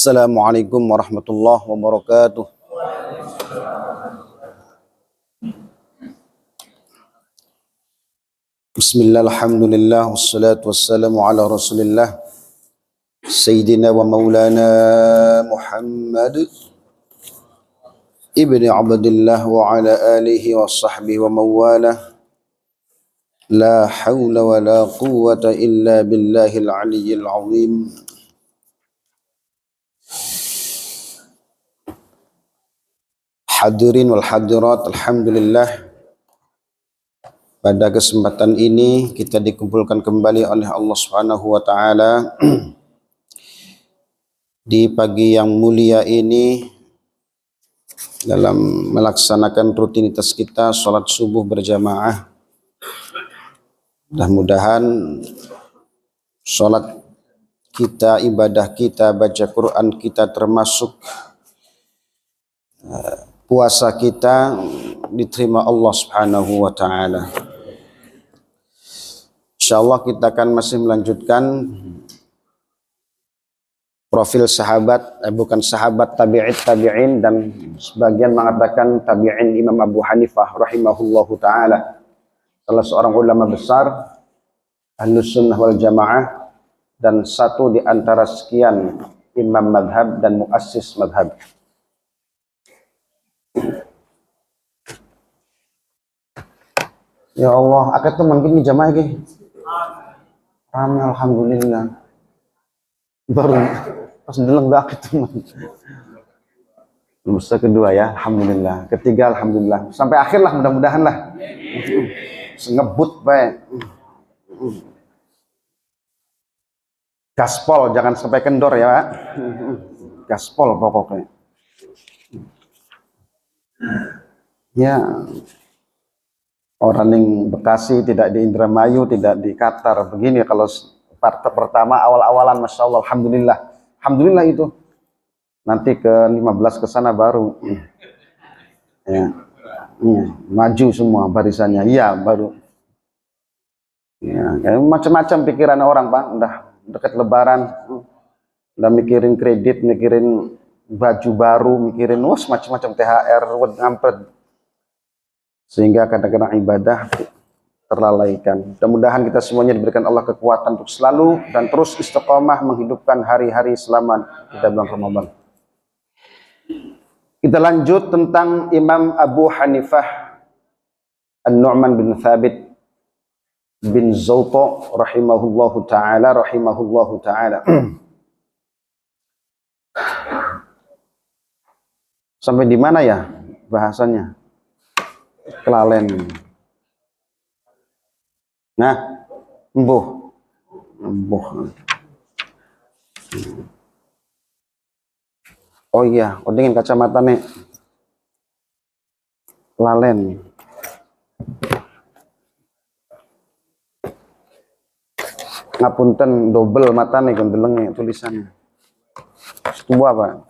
Assalamualaikum warahmatullahi wabarakatuh. Bismillah, alhamdulillah, wassalatu wassalamu ala rasulillah Sayyidina wa maulana Muhammad ibni abdillah wa ala alihi wa sahbihi wa mawalah. La hawla wa la quwwata illa billahil aliyyil azim. Hadirin wal hadirat, alhamdulillah, pada kesempatan ini kita dikumpulkan kembali oleh Allah Subhanahu wa taala di pagi yang mulia ini dalam melaksanakan rutinitas kita salat subuh berjamaah. Mudah-mudahan salat kita, ibadah kita, baca Quran kita, termasuk puasa kita diterima Allah Subhanahu wa taala. Insyaallah kita akan masih melanjutkan profil sahabat, bukan sahabat, tabi'in, dan sebagian mengatakan tabi'in Imam Abu Hanifah rahimahullahu taala, salah seorang ulama besar Ahlus Sunnah wal Jamaah dan satu di antara sekian imam madhab dan muassis madhab. Ya Allah, akad teman gini jamaah gini. Ramai alhamdulillah. Baru pas deleng akad teman. Lusa kedua ya, alhamdulillah. Ketiga alhamdulillah. Sampai akhir lah, mudah-mudahan lah. Ngebut baik. Gaspol, jangan sampai kendor ya, Pak. Gaspol pokoknya. Ya, orang yang Bekasi tidak di Indramayu, tidak di Qatar. Begini kalau part pertama awal-awalan, masya Allah, alhamdulillah itu. Nanti ke 15 ke sana baru, ya, maju semua barisannya. Iya baru. Ya, macam-macam pikiran orang, Pak. Udah dekat Lebaran, udah mikirin kredit, mikirin baju baru, mikirin macam-macam THR, ngampret. Sehingga kadang-kadang ibadah terlalaikan. Mudah-mudahan kita semuanya diberikan Allah kekuatan untuk selalu dan terus istiqomah menghidupkan hari-hari selama kita bulan Ramadan. Kita lanjut tentang Imam Abu Hanifah An-Nu'man bin Thabit bin Zawta rahimahullahu ta'ala. Sampai di mana ya bahasannya? Kelalen. Nah, embuh. Oh iya, odengin kacamata nih. Kelalen. Ngapunten double mata nih gendelengnya tulisannya. Setua Pak.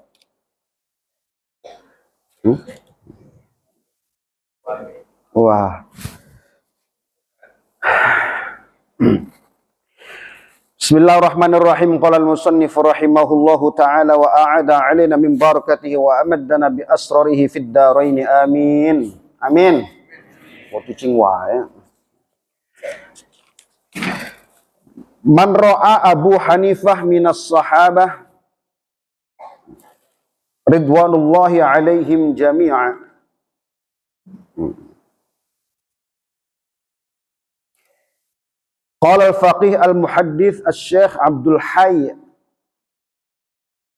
Wah. Bismillahirrahmanirrahim. Qala al-musannif rahimahullahu ta'ala wa a'ada 'alaina min barakatihi wa amaddana bi asrarihi fid dharain. Amin. Amin. Waktu cing wae. Man ra'a Abu Hanifah minas sahabah ridwanullahi alaihim jami'a. Qala al-faqih al-muhaddits al-syekh Abdul Hayy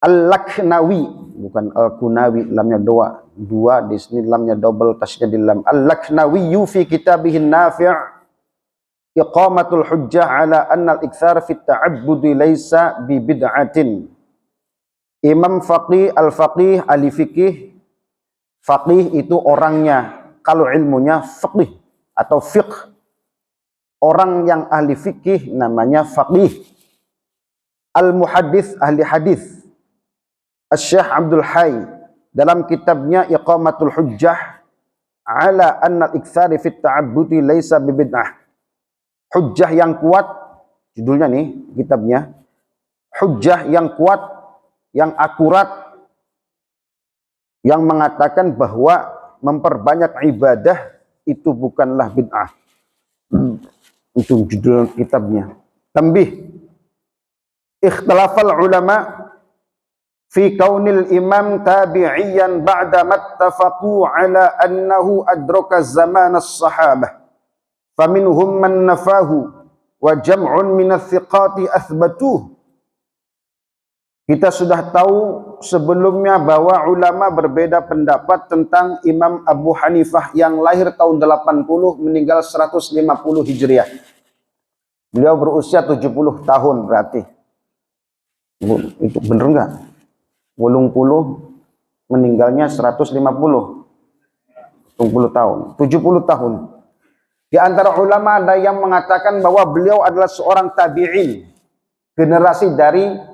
al-Laknawi, bukan al-Kunawi, lamnya dua di sini, lamnya double, tasnya di lam. Al-Laknawi fi kitabih an-nafi' Iqamatul hujjah ala anna al-ikthar fi at-ta'abbudi laysa bi bid'atin. Imam Faqih al-Faqih ahli fikih. Faqih itu orangnya, kalau ilmunya faqih atau fiqh. Orang yang ahli fikih namanya faqih. Al-muhaddits ahli hadis. Asy-Syaikh Abdul Hayy dalam kitabnya Iqamatul hujjah ala anna al-ikthar fi at-ta'abbudi laysa bi bid'ah. Hujjah yang kuat, judulnya nih kitabnya, hujjah yang kuat yang akurat yang mengatakan bahwa memperbanyak ibadah itu bukanlah bid'ah. Itu judul kitabnya. Tambih. Ikhtilafal ulama fi kaunil imam tabi'iyan ba'da mattafaqu ala annahu adraka zaman as-sahabah. Faminhum man nafahu wa jam'un min ats-thiqati athbatuh. Kita sudah tahu sebelumnya bahwa ulama berbeda pendapat tentang Imam Abu Hanifah yang lahir tahun 80 meninggal 150 Hijriah. Beliau berusia 70 tahun berarti. Itu bener enggak? 80 meninggalnya 150. 70 tahun. 70 tahun. Di antara ulama ada yang mengatakan bahwa beliau adalah seorang tabi'in. Generasi dari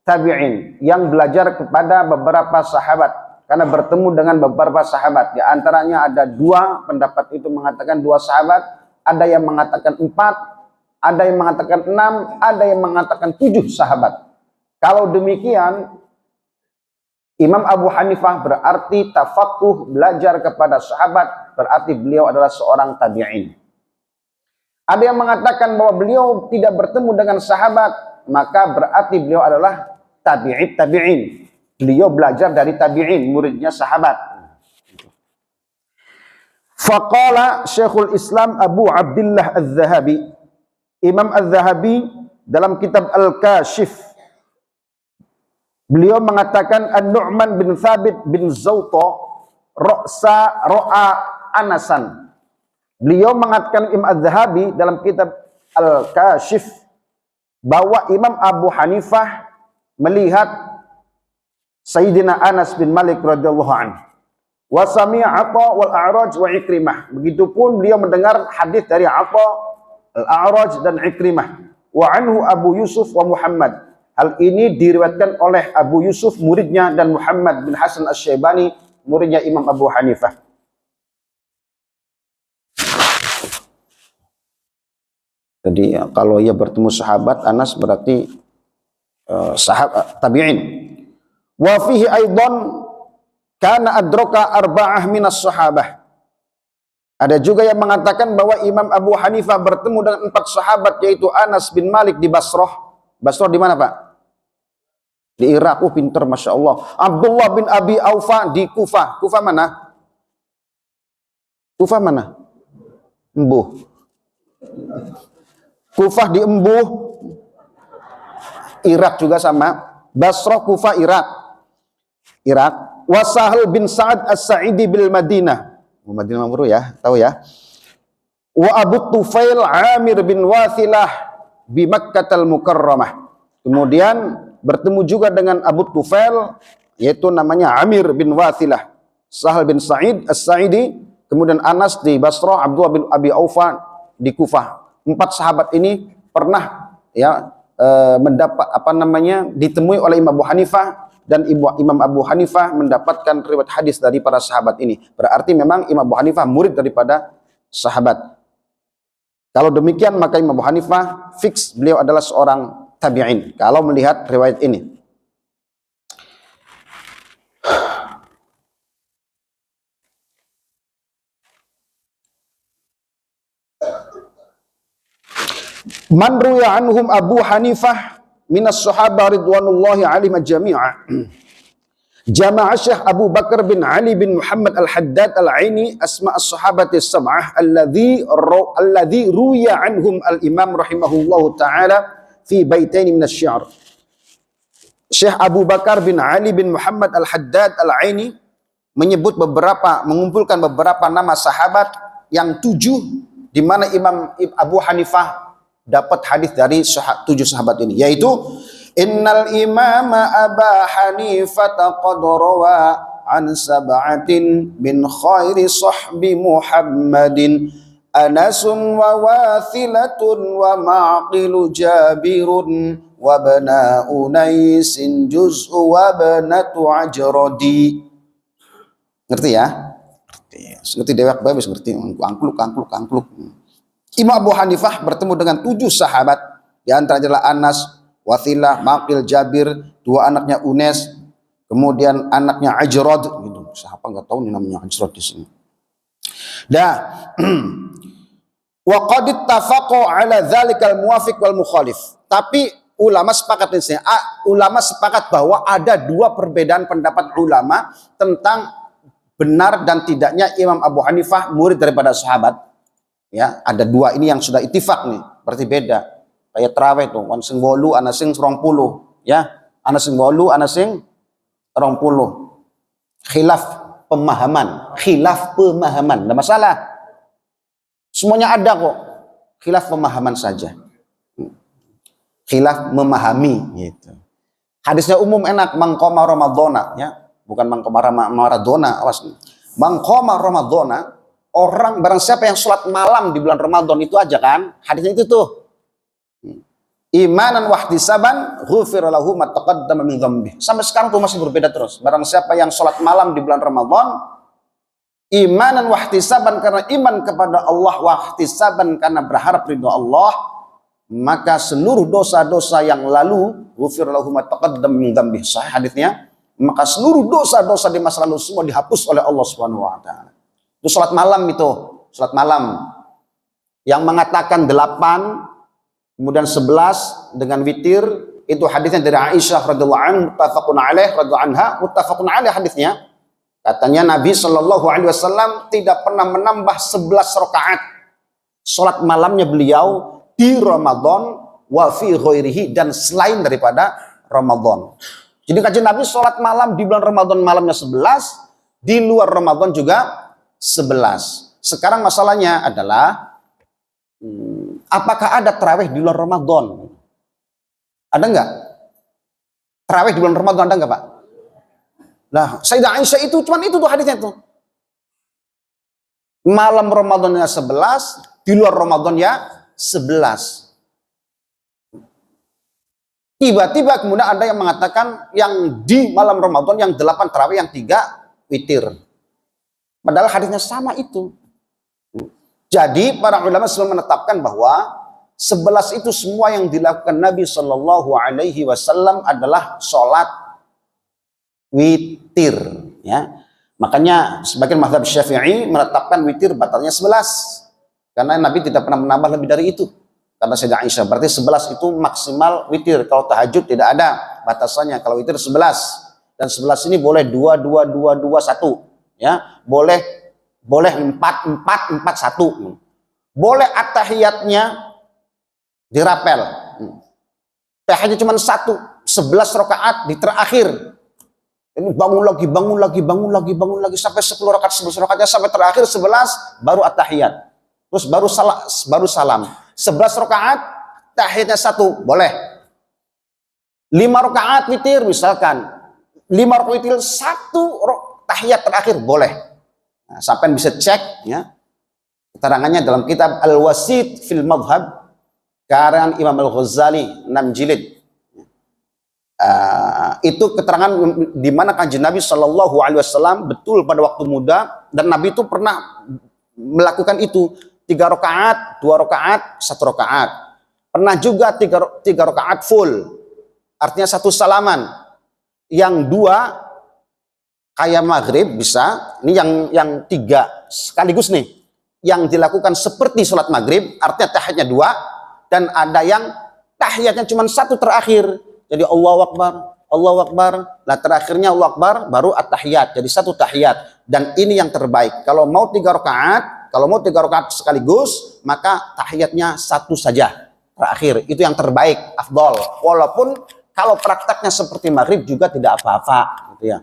tabi'in yang belajar kepada beberapa sahabat karena bertemu dengan beberapa sahabat. Di antaranya ada dua pendapat itu mengatakan dua sahabat, ada yang mengatakan 4, ada yang mengatakan 6, ada yang mengatakan 7 sahabat. Kalau demikian Imam Abu Hanifah berarti tafakuh, belajar kepada sahabat, berarti beliau adalah seorang tabi'in. Ada yang mengatakan bahwa beliau tidak bertemu dengan sahabat, maka berarti beliau adalah tabi'in. Beliau belajar dari tabi'in, muridnya sahabat. Faqala Syekhul Islam Abu Abdullah Az-Zahabi. Imam Az-Zahabi dalam kitab Al-Kashif, beliau mengatakan An-Nu'man bin Thabit bin Zawta ro'a Anasan. Beliau mengatakan Imam Az-Zahabi dalam kitab Al-Kashif bahwa Imam Abu Hanifah melihat Sayyidina Anas bin Malik radhiyallahu anhu. Wa sami'a Atha wal A'raj wa Ikrimah. Begitupun beliau mendengar hadis dari Atha, Al-A'raj dan Ikrimah. Wa anhu Abu Yusuf wa Muhammad. Hal ini diriwayatkan oleh Abu Yusuf muridnya dan Muhammad bin Hasan Asy-Syaibani muridnya Imam Abu Hanifah. Jadi kalau ia bertemu sahabat Anas berarti sahabat tabi'in. Wa fihi aidan kana adraka arba'ah minas sahabah. Ada juga yang mengatakan bahwa Imam Abu Hanifah bertemu dengan 4 sahabat yaitu Anas bin Malik di Basrah. Basrah di mana, Pak? Di Irak. Pinter Masya Allah. Abdullah bin Abi Aufa di Kufah. Kufah mana? Kufah mana? Embuh. Kufah di Embuh. Irak juga sama. Basrah, Kufah, Irak. Wa Sahal bin Sa'ad As-Sa'idi bil Madinah. Madinah Mamru ya, tahu ya. Wa Abu Tufail Amir bin Wathilah bi Makkah Mukarramah. Kemudian bertemu juga dengan Abu Tufail yaitu namanya Amir bin Wathilah. Sahal bin Sa'id As-Sa'idi, kemudian Anas di Basrah, Abdullah bin Abi Aufa di Kufah. 4 sahabat ini pernah ya mendapat ditemui oleh Imam Abu Hanifah dan Imam Abu Hanifah mendapatkan riwayat hadis dari para sahabat ini. Berarti memang Imam Abu Hanifah murid daripada sahabat. Kalau demikian maka Imam Abu Hanifah fix beliau adalah seorang tabi'in kalau melihat riwayat ini. Man ruya anhum Abu Hanifah minas sahabah ridwanullahi alaihim jami'a. Jama'a Syekh Abu Bakar bin Ali bin Muhammad Al-Haddad Al-Aini asma' as-sahabati as-sab'ah alladhi ruya anhum al-imam rahimahullahu ta'ala fi baitaini min asy-syi'r. Syekh Abu Bakar bin Ali bin Muhammad Al-Haddad Al-Aini mengumpulkan beberapa nama sahabat yang 7 di mana Imam Abu Hanifah dapat hadis dari 7 sahabat ini, yaitu innal imama Aba Hanifah qad rawa an sab'atin min khairi sahbi Muhammadin Anasun wa Wathilatun wa Maqilu Jabirun wa bana Unaisin juz'u wa banatu Ajradi. Ngerti ya? Ngerti dewek babis ngerti angkluk. Imam Abu Hanifah bertemu dengan 7 sahabat, di antaranya adalah Anas, Wathilah, Maqil, Jabir, dua anaknya Unes, kemudian anaknya Ajrad gitu. Siapa nggak tahu nih namanya Ajrad di sini. Dah. Wa qad ittafaqu ala dzalikal muwafiq wal mukhalif. Tapi ulama sepakat di sini. Ulama sepakat bahwa ada dua perbedaan pendapat ulama tentang benar dan tidaknya Imam Abu Hanifah murid daripada sahabat. Ya, ada dua ini yang sudah ittifaq nih, berarti beda. Kayak tarawih tuh, ana sing 8, ana sing 20, ya. Ana sing 8, ana sing 20. Khilaf pemahaman, enggak masalah. Semuanya ada kok. Khilaf pemahaman saja. Khilaf memahami gitu. Hadisnya umum enak, mangqoma ramadhana, ya. Bukan mangqoma Maradona, awas. Mangqoma ramadhana, orang barang siapa yang sholat malam di bulan Ramadan itu aja kan. Hadisnya itu tuh. Imanan wahtisaban ghufira lahu ma taqaddama min dzambi. Sampai sekarang tuh masih berbeda terus. Barang siapa yang sholat malam di bulan Ramadan, imanan wahtisaban karena iman kepada Allah, wahtisaban karena berharap ridho Allah, maka seluruh dosa-dosa yang lalu ghufira lahu ma taqaddama min dzambi. Sahih hadisnya. Maka seluruh dosa-dosa di masa lalu semua dihapus oleh Allah Subhanahu wa taala. Itu salat malam itu, salat malam. Yang mengatakan 8 kemudian 11 dengan witir, itu hadisnya dari Aisyah radhiyallahu anha, muttafaqun alaih radhiyallahu anha, muttafaqun alaih hadisnya. Katanya Nabi Shallallahu alaihi wasallam tidak pernah menambah 11 rakaat salat malamnya beliau di Ramadan wa fi ghairihi, dan selain daripada Ramadan. Jadi kajian Nabi salat malam di bulan Ramadan malamnya 11, di luar Ramadan juga 11. Sekarang masalahnya adalah apakah ada tarawih di luar Ramadan? Ada enggak? Tarawih di bulan Ramadan ada enggak, Pak? Nah, Sayyidah Aisyah itu cuman itu tuh hadisnya tuh. Malam Ramadannya 11, di luar Ramadan ya 11. Tiba-tiba kemudian ada yang mengatakan yang di malam Ramadan yang 8 tarawih, yang 3 witir. Padahal hadisnya sama itu. Jadi para ulama selalu menetapkan bahwa 11 itu semua yang dilakukan Nabi Shallallahu alaihi wasallam adalah sholat witir, ya. Makanya sebagian mazhab Syafi'i menetapkan witir batalnya 11. Karena Nabi tidak pernah menambah lebih dari itu. Karena Sayyidah Aisyah, berarti 11 itu maksimal witir. Kalau tahajud tidak ada batasannya. Kalau witir 11. Dan 11 ini boleh 2, 2, 2, 2, 1. Ya, boleh 4, 4, 4, 1. Boleh at-tahiyatnya dirapel. Tahiyatnya cuma 1, 11 rakaat di terakhir. Ini bangun lagi, bangun lagi, bangun lagi, bangun lagi sampai 10 rakaat, 11 rakaatnya sampai terakhir 11 baru at-tahiyat. Terus baru salam. 11 rakaat, tahiyatnya 1, boleh. 5 rakaat witir misalkan. 5 rakaat witir, 1 tahiyat terakhir boleh. Nah, sampai bisa cek ya. Keterangannya dalam kitab Al-Wasit fil Madhab karangan Imam Al-Ghazali 6 jilid. Itu keterangan di mana kanjeng Nabi Shallallahu alaihi wasallam betul pada waktu muda, dan Nabi itu pernah melakukan itu 3 rakaat, 2 rakaat, 1 rakaat. Pernah juga 3 rakaat full. Artinya 1 salaman. Yang 2 kayak maghrib bisa. Ini yang 3 sekaligus nih. Yang dilakukan seperti sholat maghrib, artinya tahiyatnya 2, dan ada yang tahiyatnya cuma 1 terakhir. Jadi Allahu Akbar, Allahu Akbar. Nah terakhirnya Allahu Akbar baru at-tahiyat. Jadi 1 tahiyat. Dan ini yang terbaik. Kalau mau 3 rakaat, kalau mau 3 rakaat sekaligus, maka tahiyatnya 1 saja terakhir. Itu yang terbaik, afdol. Walaupun kalau prakteknya seperti maghrib juga tidak apa-apa, gitu ya.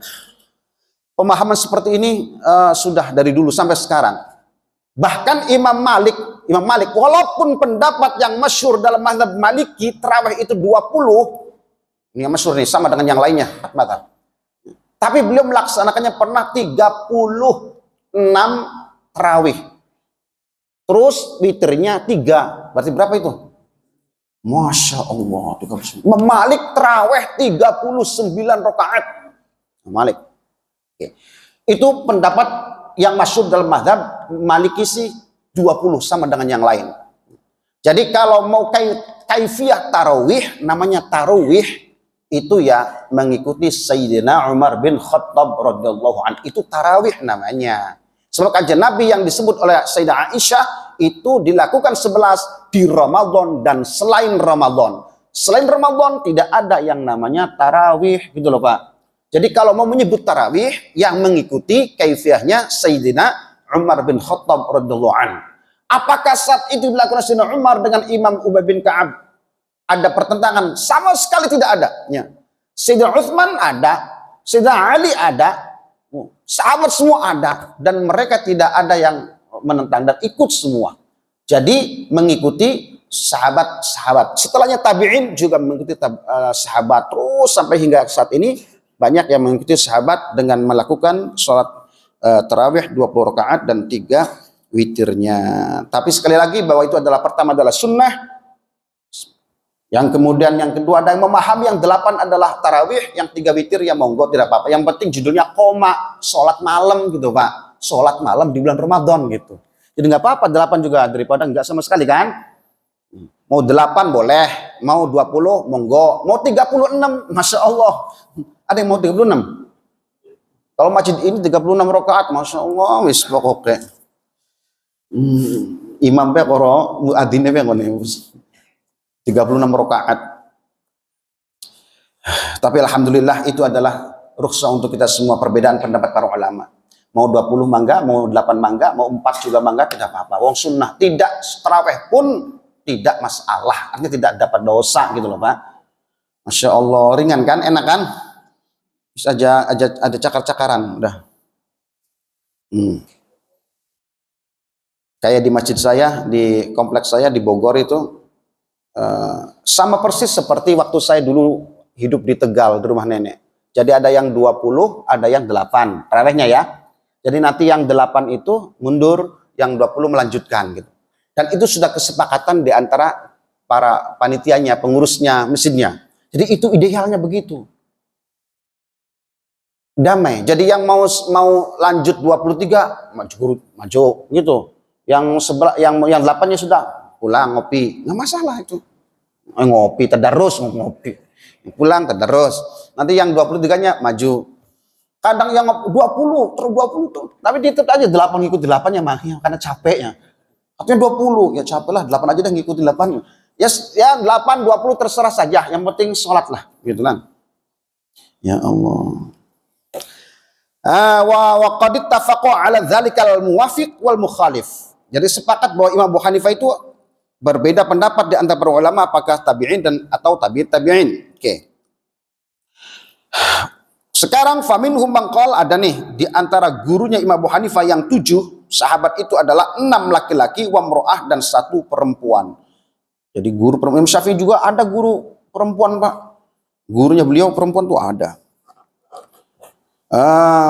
Pemahaman seperti ini sudah dari dulu sampai sekarang. Bahkan Imam Malik, walaupun pendapat yang masyhur dalam mazhab Maliki tarawih itu 20, ini yang masyhur nih, sama dengan yang lainnya, tapi beliau melaksanakannya pernah 36 tarawih. Terus witirnya 3. Berarti berapa itu? Masya Allah. Imam Malik tarawih 39 rakaat. Malik. Oke. Itu pendapat yang masyhur dalam mazhab Maliki sih 20, sama dengan yang lain. Jadi kalau mau kaifiyah tarawih, namanya tarawih itu ya mengikuti Sayyidina Umar bin Khattab radhiyallahu anhu. Itu tarawih namanya. Sebab kajian Nabi yang disebut oleh Sayyidah Aisyah itu dilakukan 11 di Ramadan dan selain Ramadan. Selain Ramadan tidak ada yang namanya tarawih gitu loh Pak. Jadi kalau mau menyebut tarawih yang mengikuti kaifiyahnya Sayyidina Umar bin Khattab radhiyallahu anhu. Apakah saat itu dilakukan Sayyidina Umar dengan Imam Ubay bin Ka'ab ada pertentangan? Sama sekali tidak ada. Ya. Sayyidina Utsman ada, Sayyidina Ali ada, sahabat semua ada, dan mereka tidak ada yang menentang dan ikut semua. Jadi mengikuti sahabat-sahabat. Setelahnya tabi'in juga mengikuti sahabat terus sampai hingga saat ini banyak yang mengikuti sahabat dengan melakukan sholat tarawih 20 rakaat dan 3 witirnya. Tapi sekali lagi bahwa itu adalah pertama adalah sunnah. Yang kemudian yang kedua ada yang memahami yang 8 adalah tarawih, yang 3 witir ya monggo tidak apa-apa. Yang penting judulnya koma, sholat malam gitu Pak. Sholat malam di bulan Ramadan gitu. Jadi nggak apa-apa 8 juga daripada nggak sama sekali kan. Mau 8 boleh, mau 20 monggo, mau 36 Masya Allah. Ada yang mau 36? Kalau masjid ini 36 rakaat, Masya Allah wis pokoknya. Imam pe koro muadzine pe ngene 36 rakaat. Tapi alhamdulillah itu adalah rukhsah untuk kita semua, perbedaan pendapat para ulama. Mau 20 mangga, mau 8 mangga, mau 4 juga mangga tidak apa-apa. Wong sunnah tidak tarawih pun tidak masalah. Artinya tidak dapat dosa gitu loh Pak. Masya Allah ringan kan, enak kan? Bisa aja ada cakar-cakaran udah. Kayak di masjid saya, di kompleks saya di Bogor itu sama persis seperti waktu saya dulu hidup di Tegal di rumah nenek. Jadi ada yang 20, ada yang 8 tarawihnya ya. Jadi nanti yang 8 itu mundur, yang 20 melanjutkan gitu. Dan itu sudah kesepakatan di antara para panitianya, pengurusnya, masjidnya. Jadi itu idealnya begitu. Damai. Jadi yang mau lanjut 23 maju gitu. Yang sebelah yang 8-nya sudah pulang ngopi, nggak masalah itu. Ngopi tadarus ngopi. Pulang tadarus. Nanti yang 23-nya maju. Kadang yang 20 terus 20 tuh, tapi tetap aja 8 ngikut 8-nya mah ya, karena capeknya. Artinya 20, ya capek lah 8 aja dah ngikutin 8-nya. Ya 8 20 terserah saja, yang penting sholat lah, gitu kan. Ya Allah. Wa qad ittafaqu ala dzalikal muwafiq wal mukhalif. Jadi sepakat bahwa Imam Abu Hanifah itu berbeda pendapat di antara para ulama apakah tabi'in dan atau tabi'in. Oke. Sekarang faminhum man qala, ada nih di antara gurunya Imam Abu Hanifah yang 7 sahabat itu adalah 6 laki-laki wa mra'ah dan 1 perempuan. Jadi guru perempuan. Imam Syafi'i juga ada guru perempuan Pak. Gurunya beliau perempuan tuh ada.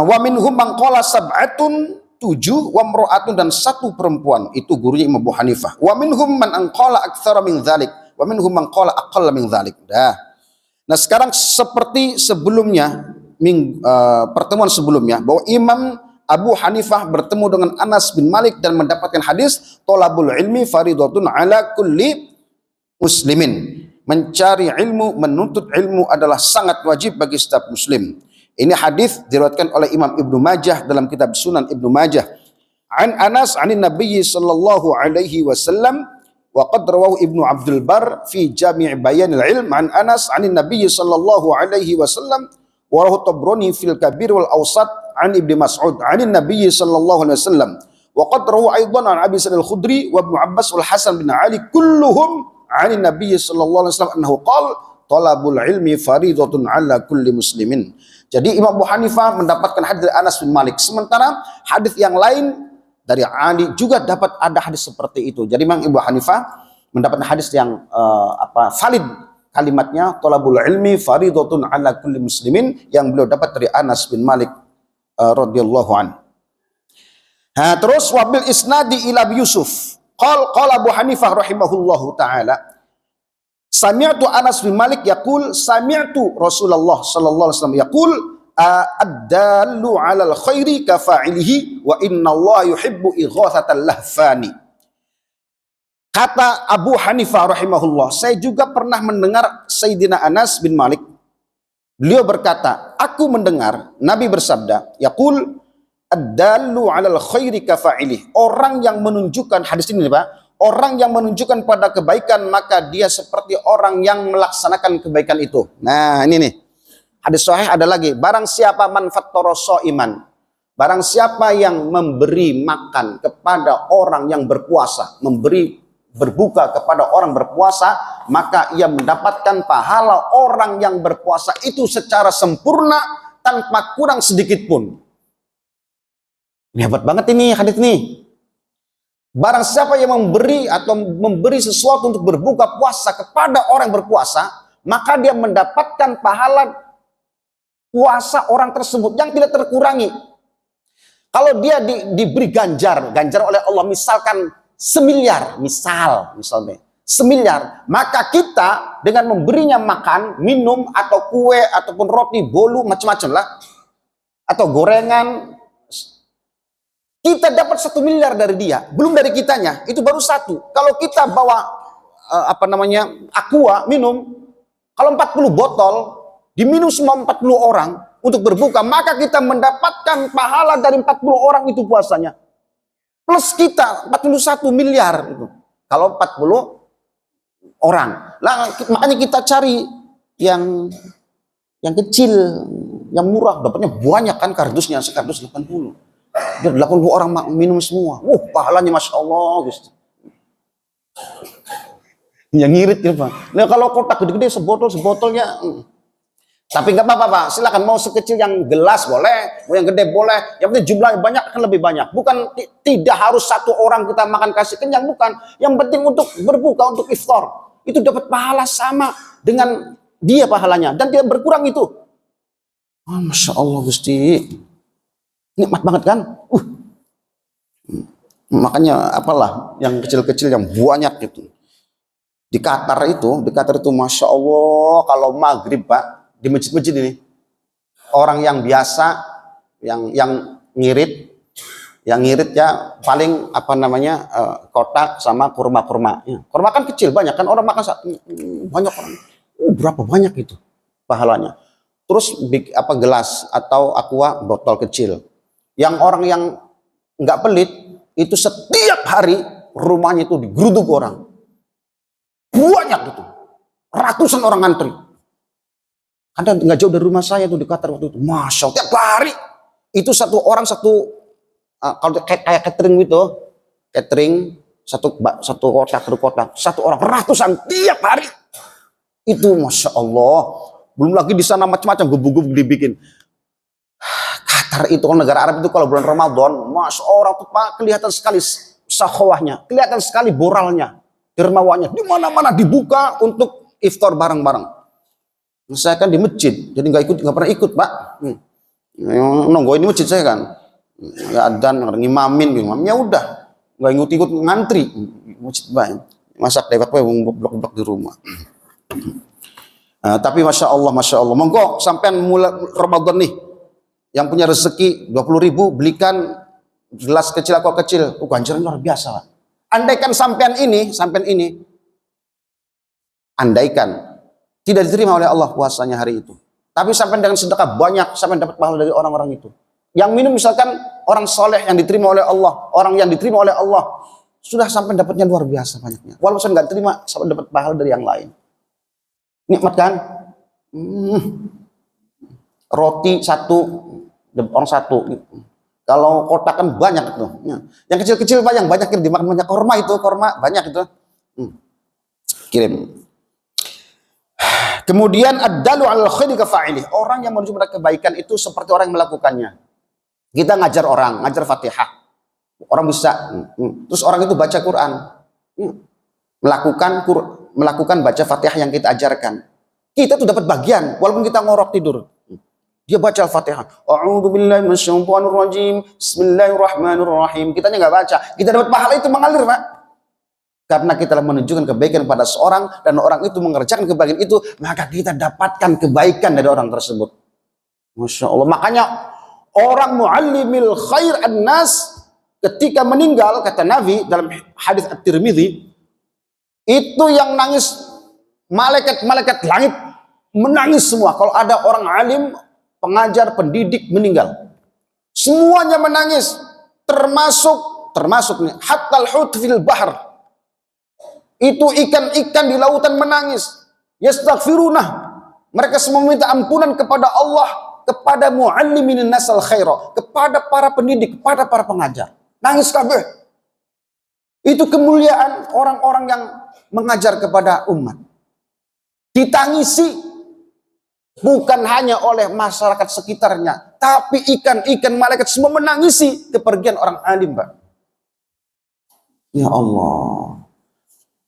Wa minhum man qala sab'atun, 7 wa mra'atun dan 1 perempuan. Itu gurunya Imam Abu Hanifah. Wa minhum man anqala aktsara min dzalik wa minhum man qala aqalla min dzalik. Nah, sekarang seperti sebelumnya pertemuan sebelumnya bahwa Imam Abu Hanifah bertemu dengan Anas bin Malik dan mendapatkan hadis thalabul ilmi faridatun ala kulli muslimin. Mencari ilmu, menuntut ilmu adalah sangat wajib bagi setiap muslim. Ini hadis diriwayatkan oleh Imam Ibnu Majah dalam kitab Sunan Ibnu Majah. An Anas anin Nabi sallallahu alaihi wasallam wa qad rawahu Ibnu Abdul Bar fi Jami' Bayanil Ilm an Anas anin Nabi sallallahu alaihi wasallam wa rawahu Tabrani fil Kabir wal Awsat an Ibnu Mas'ud anin Nabi sallallahu alaihi wasallam wa qad rawahu aidan an Abi Sa'id al-Khudri wa Ibnu Abbas wal Hasan bin Ali kulluhum anin Nabi sallallahu alaihi wasallam annahu qala talabul ilmi faridatun ala kulli muslimin. Jadi Imam Abu Hanifah mendapatkan hadis dari Anas bin Malik. Sementara hadis yang lain dari Ali juga dapat ada hadis seperti itu. Jadi Imam Abu Hanifah mendapatkan hadis yang valid kalimatnya talabul ilmi faridatun ala kulli muslimin yang beliau dapat dari Anas bin Malik radhiyallahu anhu. Terus wabil isnadi ila Yusuf. Qala Abu Hanifah rahimahullahu taala sami'tu Anas bin Malik yaqul sami'tu Rasulullah sallallahu alaihi wasallam yaqul ad-dallu 'alal khairi ka fa'ilihi wa innallaha yuhibbu ighathatal lahfani. Kata Abu Hanifah rahimahullah, saya juga pernah mendengar Sayyidina Anas bin Malik. Beliau berkata, aku mendengar Nabi bersabda, yaqul ad-dallu 'alal khairi kafa'ilih. Orang yang menunjukkan, hadis ini Pak, orang yang menunjukkan pada kebaikan maka dia seperti orang yang melaksanakan kebaikan itu. Nah, ini nih. Hadis sahih ada lagi, barang siapa man fattara shaiman. Barang siapa yang memberi makan kepada orang yang berpuasa, berbuka kepada orang berpuasa, maka ia mendapatkan pahala orang yang berpuasa itu secara sempurna tanpa kurang sedikit pun. Ini hebat banget ini hadits ini. Barang siapa yang memberi atau memberi sesuatu untuk berbuka puasa kepada orang berpuasa, maka dia mendapatkan pahala puasa orang tersebut yang tidak terkurangi. Kalau dia diberi ganjar oleh Allah, misalkan semiliar, misalnya semiliar, maka kita dengan memberinya makan, minum, atau kue, ataupun roti, bolu, macam-macam lah, atau gorengan, kita dapat 1 miliar dari dia, belum dari kitanya, itu baru 1. Kalau kita bawa aqua, minum, kalau 40 botol, diminum semua 40 orang untuk berbuka, maka kita mendapatkan pahala dari 40 orang itu puasanya. Plus kita 41 miliar itu. Kalau 40 orang. Lah, makanya kita cari yang kecil, yang murah, dapatnya banyak kan kardusnya, sekardus 80. Dia 80 orang minum semua. Pahalanya Masya Allah, Gusti. Yang ngirit ya, Pak. Nah, kalau kotak gede-gede sebotolnya. Tapi nggak apa-apa, Pak. Silakan, mau sekecil yang gelas boleh, mau yang gede boleh. Yang penting jumlahnya banyak akan lebih banyak. Bukan tidak harus 1 orang kita makan kasih kenyang, bukan. Yang penting untuk berbuka, untuk iftar. Itu dapat pahala sama dengan dia pahalanya dan tidak berkurang itu. Masya Allah Gusti. Nikmat banget kan? Makanya apalah yang kecil-kecil yang banyak gitu. Di Qatar itu Masya Allah, kalau maghrib Pak, di masjid-masjid ini, orang yang biasa, yang ngirit ya paling kotak sama kurma. Kurma kan kecil banyak kan, orang makan banyak orang. Berapa banyak itu pahalanya. Terus gelas atau aqua botol kecil. Yang orang yang nggak pelit itu setiap hari rumahnya itu digeruduk orang. Banyak itu. Ratusan orang ngantri. Ada nggak jauh dari rumah saya tuh di Qatar waktu itu. Masya Allah, tiap hari itu satu orang kalau kayak catering gitu, satu kotak, satu orang ratusan tiap hari. Itu Masya Allah. Belum lagi di sana macam-macam gubuk-gubuk dibikin. Qatar itu, negara Arab itu kalau bulan Ramadan, Masya Allah, orang tuh Pak, kelihatan sekali sakhawahnya, kelihatan sekali boralnya, dermawannya. Di mana-mana dibuka untuk iftar bareng-bareng. Saya kan di masjid, jadi nggak pernah ikut Pak. Nonggoin di masjid saya kan, ya adzan, ngimamin, ya udah, nggak ikut ngantri masjid Pak. Masak dewek blok-blok di rumah. Tapi Masya Allah, monggo sampean mulai Ramadan nih, yang punya rezeki 20.000 belikan gelas kecil atau kecil, ganjaran luar biasa Pak. Andaikan sampean ini, andaikan tidak diterima oleh Allah puasanya hari itu, tapi sampai dengan sedekah banyak, sampai dapat pahala dari orang-orang itu. Yang minum misalkan orang soleh yang diterima oleh Allah, orang yang diterima oleh Allah, sudah sampai dapatnya luar biasa banyaknya. Walaupun nggak terima, sampai dapat pahala dari yang lain. Nikmat kan? Roti 1, orang 1. Kalau kotak kan banyak itu. Yang kecil-kecil banyak yang dimakan banyak. Korma banyak itu. Kirim. Kemudian ad-dalu 'alal khairi kafa'ilih. Orang yang menuju pada kebaikan itu seperti orang yang melakukannya. Kita ngajar orang, ngajar Fatihah. Orang bisa. Terus orang itu baca Quran. Melakukan baca Fatihah yang kita ajarkan. Kita tuh dapat bagian walaupun kita ngorok tidur. Dia baca Al-Fatihah. A'udzubillahi minasyaitonirrajim. Bismillahirrahmanirrahim. Kitanya nggak baca. Kita dapat pahala itu mengalir, Pak. Karena kita telah menunjukkan kebaikan pada seorang dan orang itu mengerjakan kebaikan itu, maka kita dapatkan kebaikan dari orang tersebut. Masya Allah. Makanya orang muallimil khair an-nas ketika meninggal, kata Nabi dalam hadis At-Tirmidzi, Itu yang nangis malaikat-malaikat langit menangis semua. Kalau ada orang alim, pengajar, pendidik meninggal, semuanya menangis, termasuk nih hatal hut fil bahr. Itu ikan-ikan di lautan menangis. Yastaghfiruna. Mereka semua meminta ampunan kepada Allah, kepada muallimin nasal khaira, kepada para pendidik, kepada para pengajar. Nangis kabeh. Itu kemuliaan orang-orang yang mengajar kepada umat. Ditangisi bukan hanya oleh masyarakat sekitarnya, tapi ikan-ikan malaikat semua menangisi kepergian orang alim, Pak. Ya Allah.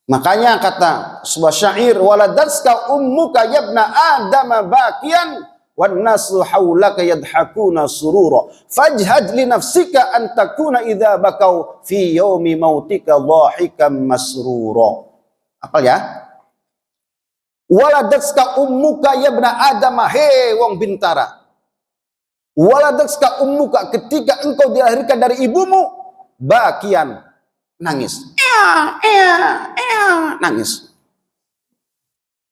Makanya kata sebuah syair, waladatska ummuka yabna adama bakian wan nasu haulaka yadhakuna surura fajhad li nafsika an takuna idza bakau fi yaumi mautika dhahikan masrura. Apa ya? Waladatska ummuka yabna adama, he wong bintara. Waladatska ummuka, ketika engkau dilahirkan dari ibumu, bakian, nangis. Nangis.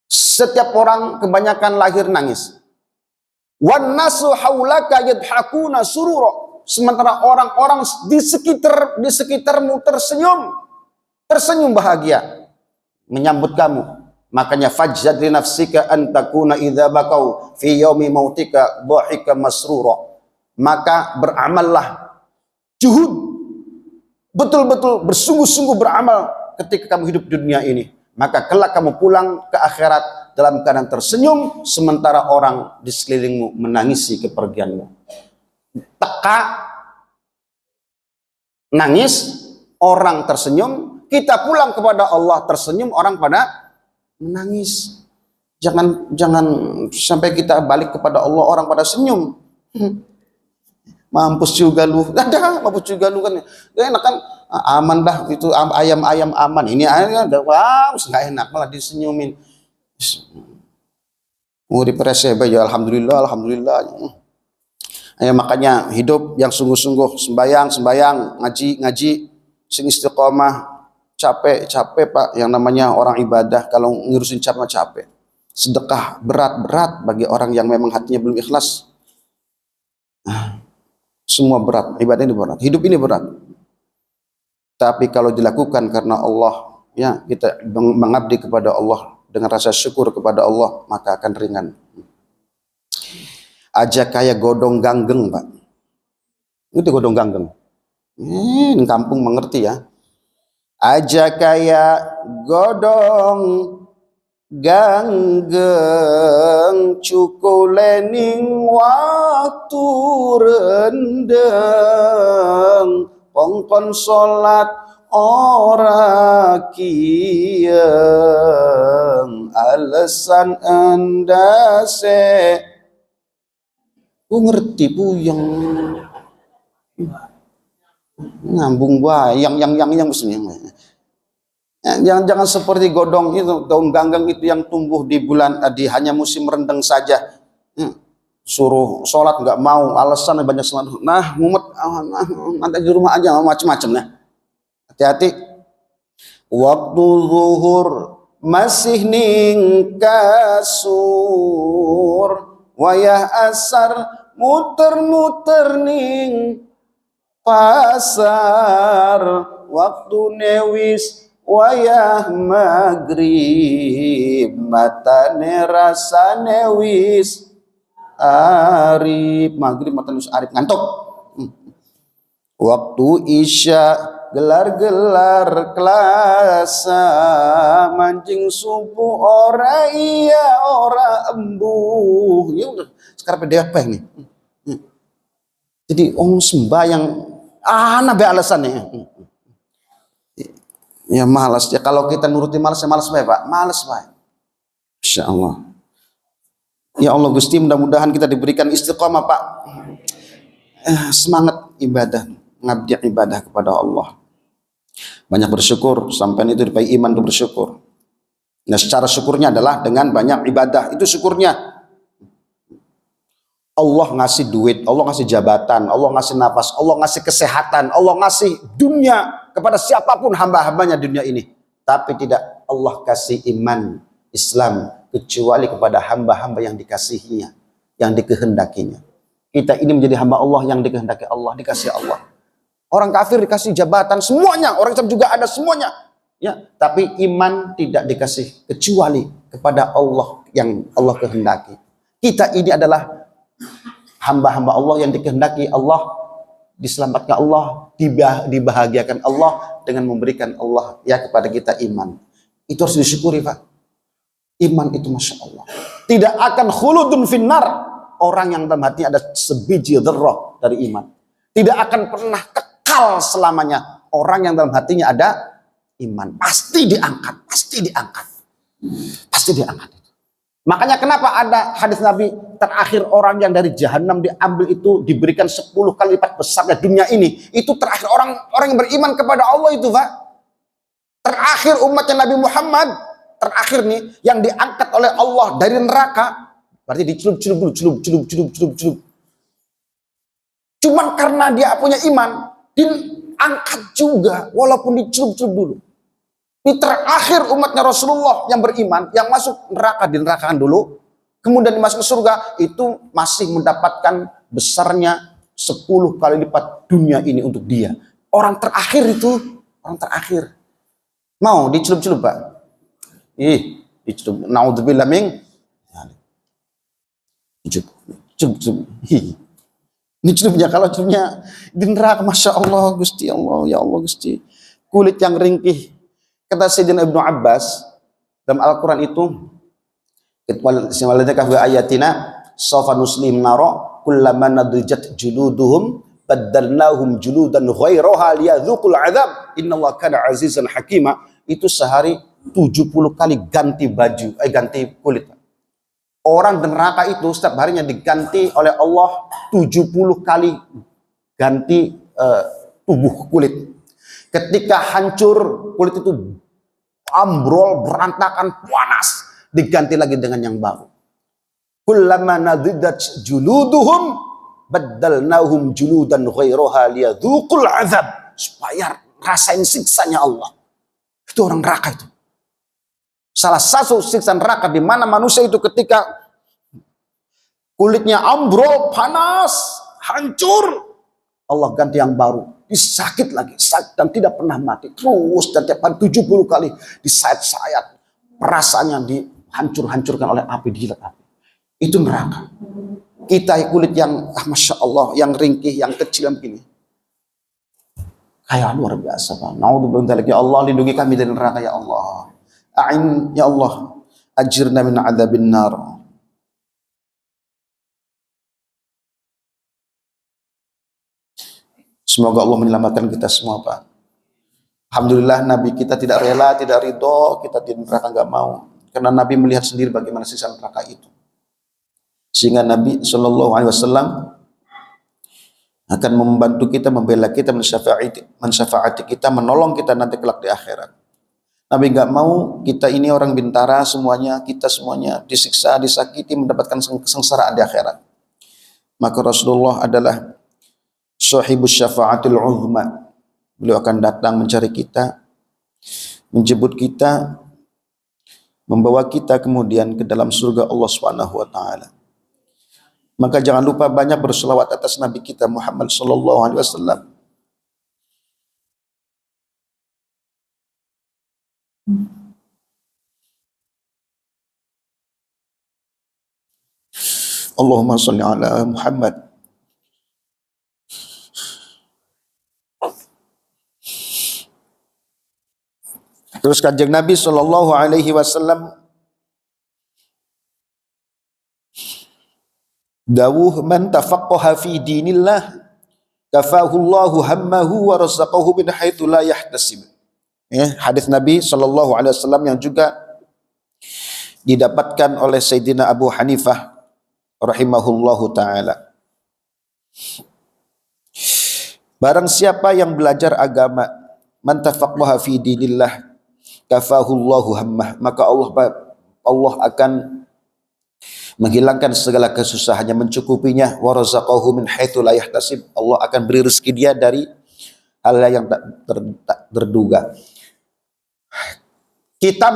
Setiap orang kebanyakan lahir nangis. Wan nasu haulaka yadhakuna surura. Sementara orang-orang di sekitarmu tersenyum bahagia menyambut kamu. Makanya fajjad li nafsika an takuna idza bakau fi yaumi mautika dhahika masrura. Maka beramallah, juhud, betul-betul bersungguh-sungguh beramal ketika kamu hidup di dunia ini. Maka kelak kamu pulang ke akhirat dalam keadaan tersenyum, sementara orang di sekelilingmu menangisi kepergianmu. Teka, nangis, orang tersenyum, kita pulang kepada Allah tersenyum, orang pada menangis. Jangan sampai kita balik kepada Allah orang pada senyum. Mampus juga lu, mampus juga lu kan. Gak enak kan, aman dah itu ayam-ayam aman. Ini ayam wah, nggak enak malah disenyumin. Mau diperes ya, alhamdulillah. Ya, makanya hidup yang sungguh-sungguh, sembayang, ngaji, sing istiqomah. Capek Pak, yang namanya orang ibadah kalau ngurusin capek. Sedekah berat bagi orang yang memang hatinya belum ikhlas. Semua berat, ibadah ini berat, hidup ini berat. Tapi kalau dilakukan karena Allah, ya kita mengabdi kepada Allah dengan rasa syukur kepada Allah, maka akan ringan. Aja kayak godong ganggeng, Pak. Itu godong ganggeng. Di kampung mengerti ya. Aja kayak godong ganggeng cukulening waktu rendeng kongkon salat ora kiyeng alasan endase. Ku ngerti puyeng ngambung yang jangan seperti godong itu, daun ganggang itu yang tumbuh di bulan hanya musim rendeng saja. Suruh sholat nggak mau, alasan banyak sholat. Nah, mumet, nanti di rumah aja macam-macam ya. Hati-hati. Waktu zuhur masih ning kasur, wayah asar muter-muter ning pasar, waktu newis wayah maghrib, matane rasa newis arif. Maghrib mata newis arif ngantuk. Waktu isya gelar-gelar kelasa, mancing subuh ora iya ora embuh. Ya udah sekarang apa ini? Jadi sembahyang nabe alasannya. Ya malas ya, kalau kita nuruti malas ya malas baik Pak, malas baik. Insya Allah. Ya Allah Gusti, mudah-mudahan kita diberikan istiqomah Pak, semangat ibadah, ngabdi ibadah kepada Allah. Banyak bersyukur, sampai itu dipakai iman untuk bersyukur. Nah secara syukurnya adalah dengan banyak ibadah, itu syukurnya. Allah ngasih duit, Allah ngasih jabatan, Allah ngasih nafas, Allah ngasih kesehatan, Allah ngasih dunia kepada siapapun hamba-hambanya dunia ini. Tapi tidak Allah kasih iman Islam kecuali kepada hamba-hamba yang dikasihinya, yang dikehendakinya. Kita ini menjadi hamba Allah yang dikehendaki Allah, dikasih Allah. Orang kafir dikasih jabatan semuanya, orang Islam juga ada semuanya. Ya, tapi iman tidak dikasih kecuali kepada Allah yang Allah kehendaki. Kita ini adalah hamba-hamba Allah yang dikehendaki Allah, diselamatkan Allah, dibahagiakan Allah dengan memberikan Allah ya kepada kita iman. Itu harus disyukuri, Pak. Iman itu Masya Allah tidak akan khuludun finnar. Orang yang dalam hatinya ada sebiji dzarrah dari iman tidak akan pernah kekal selamanya. Orang yang dalam hatinya ada iman pasti diangkat, pasti diangkat. Makanya kenapa ada hadis Nabi terakhir orang yang dari jahanam diambil itu diberikan 10 kali lipat besarnya dunia ini. Itu terakhir orang yang beriman kepada Allah itu, Pak. Terakhir umatnya Nabi Muhammad, terakhir nih yang diangkat oleh Allah dari neraka, berarti dicelup. Cuman karena dia punya iman, diangkat juga walaupun dicelup dulu. Ini terakhir umatnya Rasulullah yang beriman, yang masuk neraka dinerakakan dulu, kemudian masuk ke surga, itu masih mendapatkan besarnya 10 kali lipat dunia ini untuk dia. Orang terakhir itu, orang terakhir. Mau dicelup, Pak? Dicelup. Naudzubillah min. Celup. Ini celupnya, kalau celupnya di neraka, Masya Allah, Gusti Allah, ya Allah Gusti. Kulit yang ringkih. Kata Sayyidina Ibnu Abbas dalam Al-Quran itu, "Waladaka fi ayatina sawfa nuslim naro kullama nadrijat juluduhum baddalnahum juludan ghairaha liyadzuqul adzab innallaha kana azizan hakima." Itu sehari 70 kali ganti baju, ganti kulit. Orang neraka itu setiap harinya diganti oleh Allah 70 kali ganti tubuh kulit. Ketika hancur kulit itu ambrol, berantakan, panas, diganti lagi dengan yang baru. Kullama nadhidat juluduhum baddalnahum juludan ghairaha liyadzuqul azab, supaya rasain siksanya Allah. Itu orang neraka itu. Salah satu siksa neraka di mana manusia itu ketika kulitnya ambrol, panas, hancur, Allah ganti yang baru. Disakit lagi, sakit dan tidak pernah mati. Terus dan tiap hari 70 kali disayat-sayat. Perasaannya dihancur-hancurkan oleh api, dijilat api. Itu neraka. Kita kulit yang Masya Allah, yang ringkih, yang kecil yang begini. Kayak luar biasa, Pak. Naudzubillah, ya Allah, lindungi kami dari neraka, ya Allah. A'in, ya Allah, ajirna min adzabin nar. Semoga Allah menyelamatkan kita semua, Pak. Alhamdulillah Nabi kita tidak rela, tidak ridho, kita di neraka nggak mau. Karena Nabi melihat sendiri bagaimana siksa neraka itu. Sehingga Nabi SAW akan membantu kita, membela kita, mensyafaati kita, menolong kita nanti kelak di akhirat. Nabi nggak mau kita ini orang bintara semuanya, kita semuanya disiksa, disakiti, mendapatkan kesengsaraan di akhirat. Maka Rasulullah adalah sahibus syafa'atil uzma. Beliau akan datang mencari kita, menjemput kita, membawa kita kemudian ke dalam surga Allah Subhanahu wa taala. Maka jangan lupa banyak berselawat atas Nabi kita Muhammad sallallahu alaihi wasallam. Allahumma shalli ala Muhammad. Terus kanjeng Nabi sallallahu alaihi wasallam dawuh, man tafaqqaha fi dinillah kafahullahu hammahu wa razaqahu min haitsu la yahtasib. Ya, hadis Nabi sallallahu alaihi wasallam yang juga didapatkan oleh Sayyidina Abu Hanifah rahimahullahu taala. Barang siapa yang belajar agama, man tafaqqaha fi dinillah kafahullahu hammah, maka Allah akan menghilangkan segala kesusahannya, mencukupinya. Wa razaqahu min haitsu la yahtasib, Allah akan beri rezeki dia dari hal yang tak terduga. Kita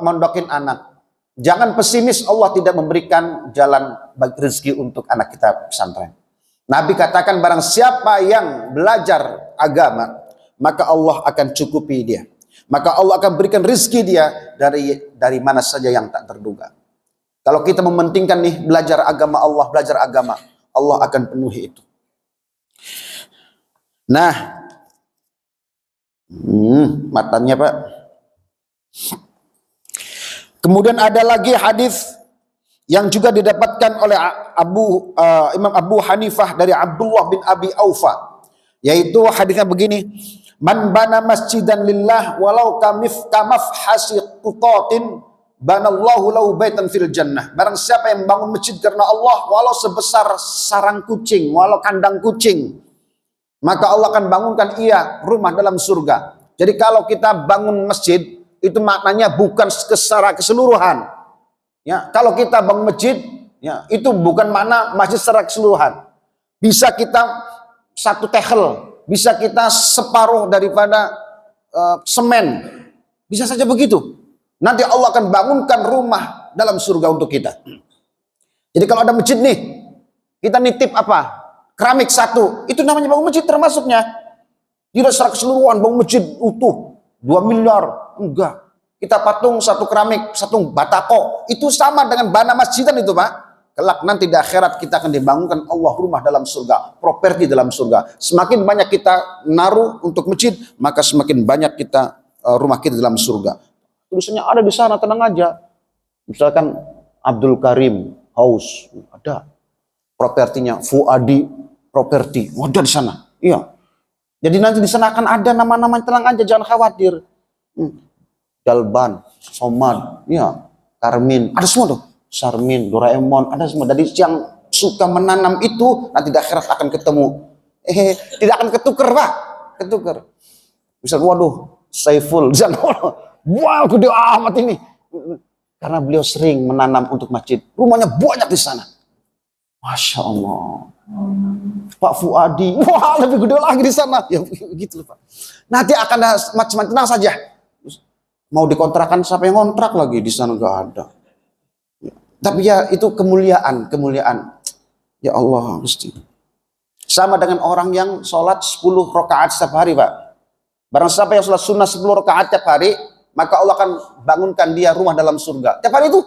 mondokin anak. Jangan pesimis Allah tidak memberikan jalan bagi rezeki untuk anak kita pesantren. Nabi katakan barang siapa yang belajar agama, maka Allah akan cukupi dia. Maka Allah akan berikan rezeki dia dari mana saja yang tak terduga. Kalau kita mementingkan nih belajar agama Allah akan penuhi itu. Nah, matanya Pak. Kemudian ada lagi hadis yang juga didapatkan oleh Imam Abu Hanifah dari Abdullah bin Abi Aufa, yaitu hadisnya begini: man bana masjidan lillah walau kamafhasi qutatin banallahu lahu baitan fil jannah. Barang siapa yang bangun masjid karena Allah walau sebesar sarang kucing, walau kandang kucing, maka Allah akan bangunkan ia rumah dalam surga. Jadi kalau kita bangun masjid itu maknanya bukan secara keseluruhan. Ya, kalau kita bangun masjid, ya, itu bukan makna masjid secara keseluruhan. Bisa kita satu tehel, bisa kita separuh daripada semen, bisa saja begitu. Nanti Allah akan bangunkan rumah dalam surga untuk kita. Jadi kalau ada masjid nih, kita nitip apa? Keramik satu, itu namanya bangun masjid termasuknya. Tidak secara keseluruhan bangun masjid utuh 2 miliar. Enggak, kita patung satu keramik, satu batako, itu sama dengan bana masjidan itu Pak. Kelak nanti di akhirat kita akan dibangunkan Allah rumah dalam surga, properti dalam surga. Semakin banyak kita naruh untuk masjid, maka semakin banyak kita rumah kita dalam surga. Tulisannya ada di sana, tenang aja. Misalkan Abdul Karim House, ada propertinya, Fuadi Properti, ada di sana. Iya. Jadi nanti di sana akan ada nama-nama, tenang aja, jangan khawatir. Dalban, Somad, ya, Karmin, ada semua tuh. Sarmin, Doraemon, ada semua. Jadi yang suka menanam itu nanti di akhirat akan ketemu. Tidak akan ketuker Pak, ketuker. Bisa waduh, Saiful, jangan wah gede amat ini. Karena beliau sering menanam untuk masjid. Rumahnya banyak di sana. Masya Allah. Pak Fuadi, wah lebih gede lagi di sana. Ya gitu Pak. Nanti akan ada macam-macam, tenang saja. Mau dikontrakan siapa yang kontrak lagi di sana nggak ada. Ya. Tapi ya itu kemuliaan. Ya Allah Gusti. Sama dengan orang yang sholat 10 rakaat setiap hari Pak. Barang siapa yang sholat sunnah 10 rakaat setiap hari, maka Allah akan bangunkan dia rumah dalam surga. Tiap hari itu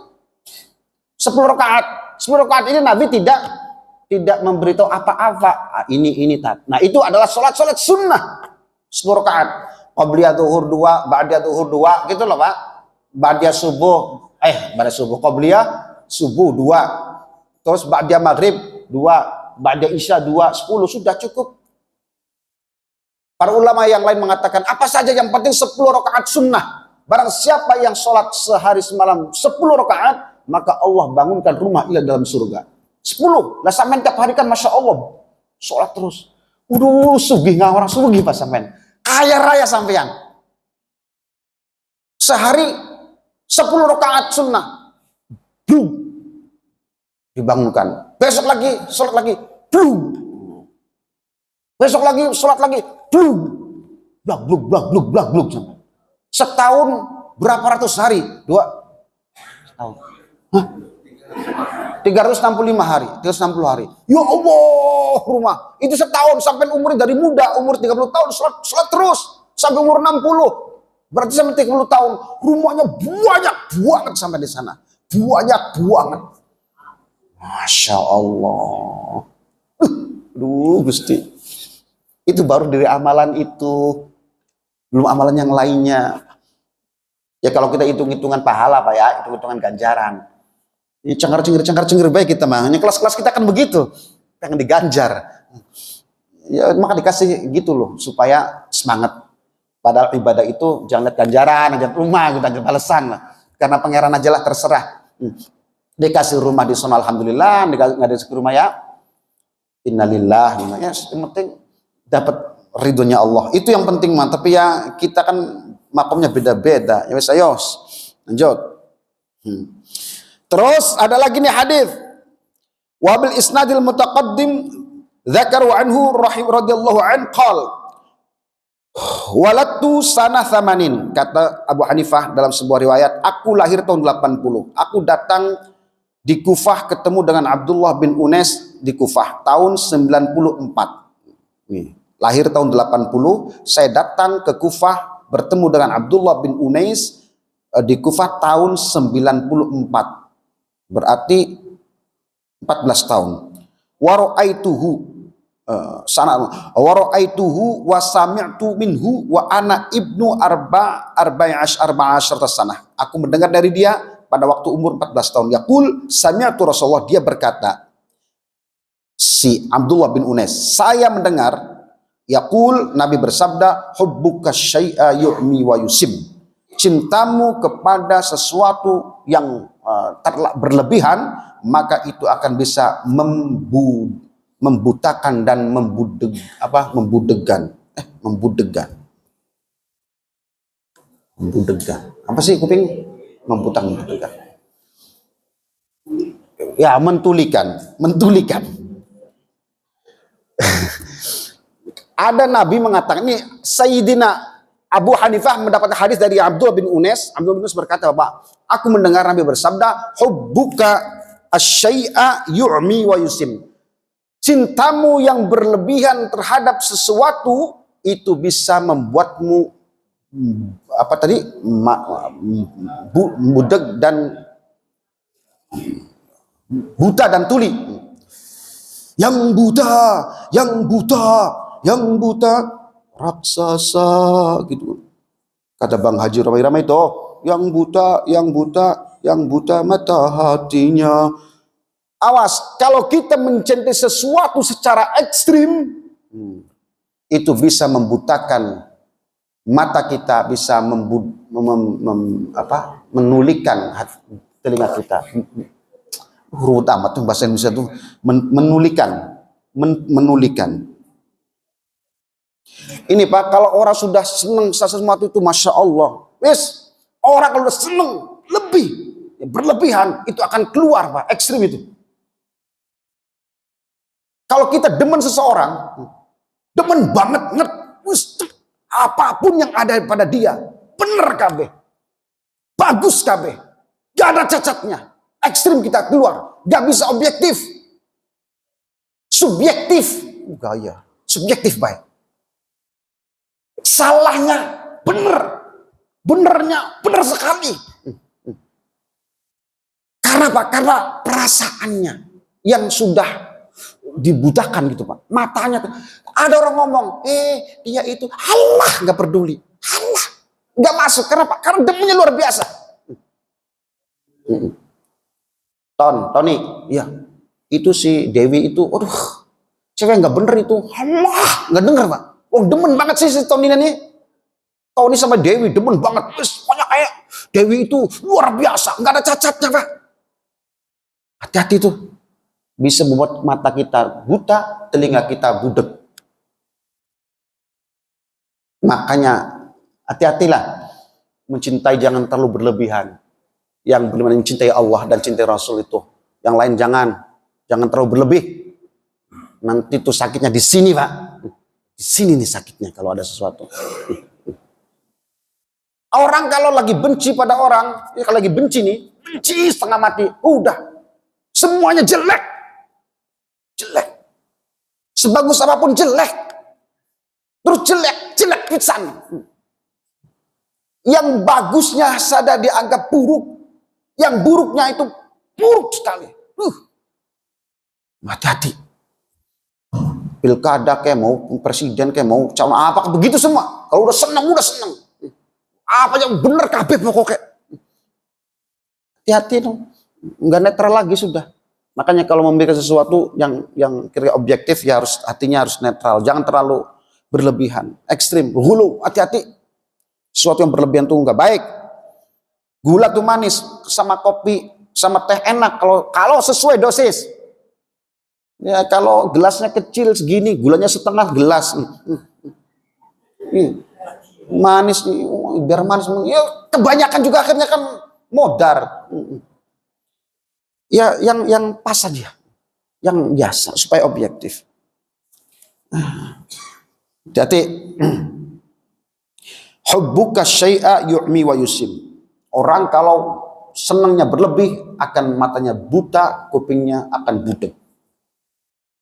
10 rakaat. 10 rakaat ini Nabi tidak memberitahu apa-apa. Ini tak. Nah itu adalah sholat sunnah 10 rakaat. Qobliyah zuhur 2, ba'diyah zuhur 2, gitu loh Pak. Ba'diyah subuh, Qobliyah subuh 2. Terus ba'diyah maghrib 2, ba'diyah isya 2, 10 sudah cukup. Para ulama yang lain mengatakan apa saja yang penting 10 rakaat sunnah. Barang siapa yang sholat sehari semalam 10 rakaat, maka Allah bangunkan rumah ia dalam surga. 10. Lah sampean tiap hari kan Masya Allah sholat terus. Sugih nggak orang sugih Pak sampean. Kaya raya sampean. Sehari 10 rakaat sunnah. Blum. Dibangunkan. Besok lagi sholat lagi. Blum. Besok lagi sholat lagi. Blum. Blak. Setahun berapa ratus hari? 2 setahun. Hah? 365 hari, 360 hari. Ya Allah, rumah. Itu setahun sampai umurnya dari muda, umur 30 tahun sholat terus sampai umur 60. Berarti sampai 30 tahun, rumahnya banyak banget sampai di sana. Banyak banget. Masya Allah. Gusti. Itu baru dari amalan itu. Belum amalan yang lainnya. Ya kalau kita hitung-hitungan pahala Pak ya, hitung-hitungan ganjaran. Ya, cengkar-cengir baik kita mah. Hanya kelas-kelas kita kan begitu. Pengen diganjar. Ya maka dikasih gitu loh supaya semangat. Padahal ibadah itu jangan lihat ganjaran, jangan rumah, jangan balasan lah. Karena pangeran aja lah terserah. Dikasih rumah di sana alhamdulillah, nggak dikasih rumah ya innalillah. Ya, yang penting dapat ridhonya Allah. Itu yang penting mah. Tapi ya kita kan makomnya beda-beda. Ya wes ayo lanjut. Terus ada lagi nih hadis. Wabil isnadil mutaqaddim dzakaru anhu radhiyallahu an qala Walatu sana thamanin, kata Abu Hanifah dalam sebuah riwayat, aku lahir tahun 80. Aku datang di Kufah ketemu dengan Abdullah bin Unais di Kufah tahun 94. Nih, lahir tahun 80, saya datang ke Kufah bertemu dengan Abdullah bin Unais di Kufah tahun 94. Berarti 14 tahun. Wa ra'aituhu sana wa ra'aituhu wa sami'tu minhu wa ana ibnu arba'asyar sanah. Aku mendengar dari dia pada waktu umur 14 tahun. Yaqul sami'tu Rasulullah, dia berkata, si Abdullah bin Unais, saya mendengar, yaqul, Nabi bersabda, hubbuka syai'a yu'mi wa yusim. Cintamu kepada sesuatu yang berlebihan, maka itu akan bisa membutakan dan membudegan. Apa sih kuping? Membudegan. Ya, mentulikan. Ada Nabi mengatakan, ini Sayyidina Abu Hanifah mendapatkan hadis dari Abdullah bin Unais. Abdullah bin Unais berkata, Bapak, aku mendengar Nabi bersabda, hubbuka asyai'a yu'mi wa yusim. Cintamu yang berlebihan terhadap sesuatu itu bisa membuatmu budeg dan buta dan tuli. Yang buta raksasa gitu. Kata Bang Haji Ramai-Ramai itu, yang buta mata hatinya. Awas, kalau kita mencintai sesuatu secara ekstrim, itu bisa membutakan mata kita, bisa menulikan telinga kita. Huruf amat tuh bahasa Indonesia tuh menulikan. Ini Pak, kalau orang sudah senang sesuatu itu, masya Allah, orang kalau sudah senang berlebihan, itu akan keluar Pak, ekstrim itu. Kalau kita demen seseorang, demen banget, apapun yang ada pada dia, bener kabeh, bagus kabeh, gak ada cacatnya, ekstrim kita keluar, gak bisa objektif, subjektif, subjektif baik. Salahnya benernya bener sekali. Karena apa? Karena perasaannya yang sudah dibutakan gitu Pak. Matanya, ada orang ngomong, dia itu, Allah nggak peduli, Allah nggak masuk. Kenapa? Karena deminya luar biasa. Tony, ya itu si Dewi itu, aduh, cewek nggak bener itu, Allah nggak denger Pak. Oh demen banget sih si Tony ini. Tony sama Dewi demen banget. Pokoknya kayak Dewi itu luar biasa, nggak ada cacatnya Pak. Hati-hati tuh. Bisa membuat mata kita buta, telinga kita budek. Makanya hati-hatilah mencintai, jangan terlalu berlebihan. Yang benar-benar mencintai Allah dan cintai Rasul itu. Yang lain jangan terlalu berlebih. Nanti tuh sakitnya di sini Pak. Di sini nih sakitnya kalau ada sesuatu. Orang kalau lagi benci pada orang, kalau lagi benci nih, benci setengah mati, udah semuanya jelek. Sebagus apapun jelek. Terus jelek pisan. Yang bagusnya sada dianggap buruk, yang buruknya itu buruk sekali. Hati-hati. Pilkada kayak mau presiden kayak mau calon apa begitu semua. Kalau udah senang. Apa yang bener kabeh pokoknya. Hati-hati dong. Enggak netral lagi sudah. Makanya kalau memberikan sesuatu yang kira objektif, ya hatinya harus netral. Jangan terlalu berlebihan, ekstrim, hulu, hati-hati. Sesuatu yang berlebihan tuh nggak baik. Gula tuh manis, sama kopi, sama teh enak kalau sesuai dosis. Ya kalau gelasnya kecil segini, gulanya setengah gelas. Manis, biar manis. Ya, kebanyakan juga akhirnya kan modar. Ya yang pas saja, yang biasa supaya objektif. Jadi Hubbuka syai'a yu'mi wa yusim. Orang kalau senangnya berlebih akan matanya buta, kupingnya akan budek.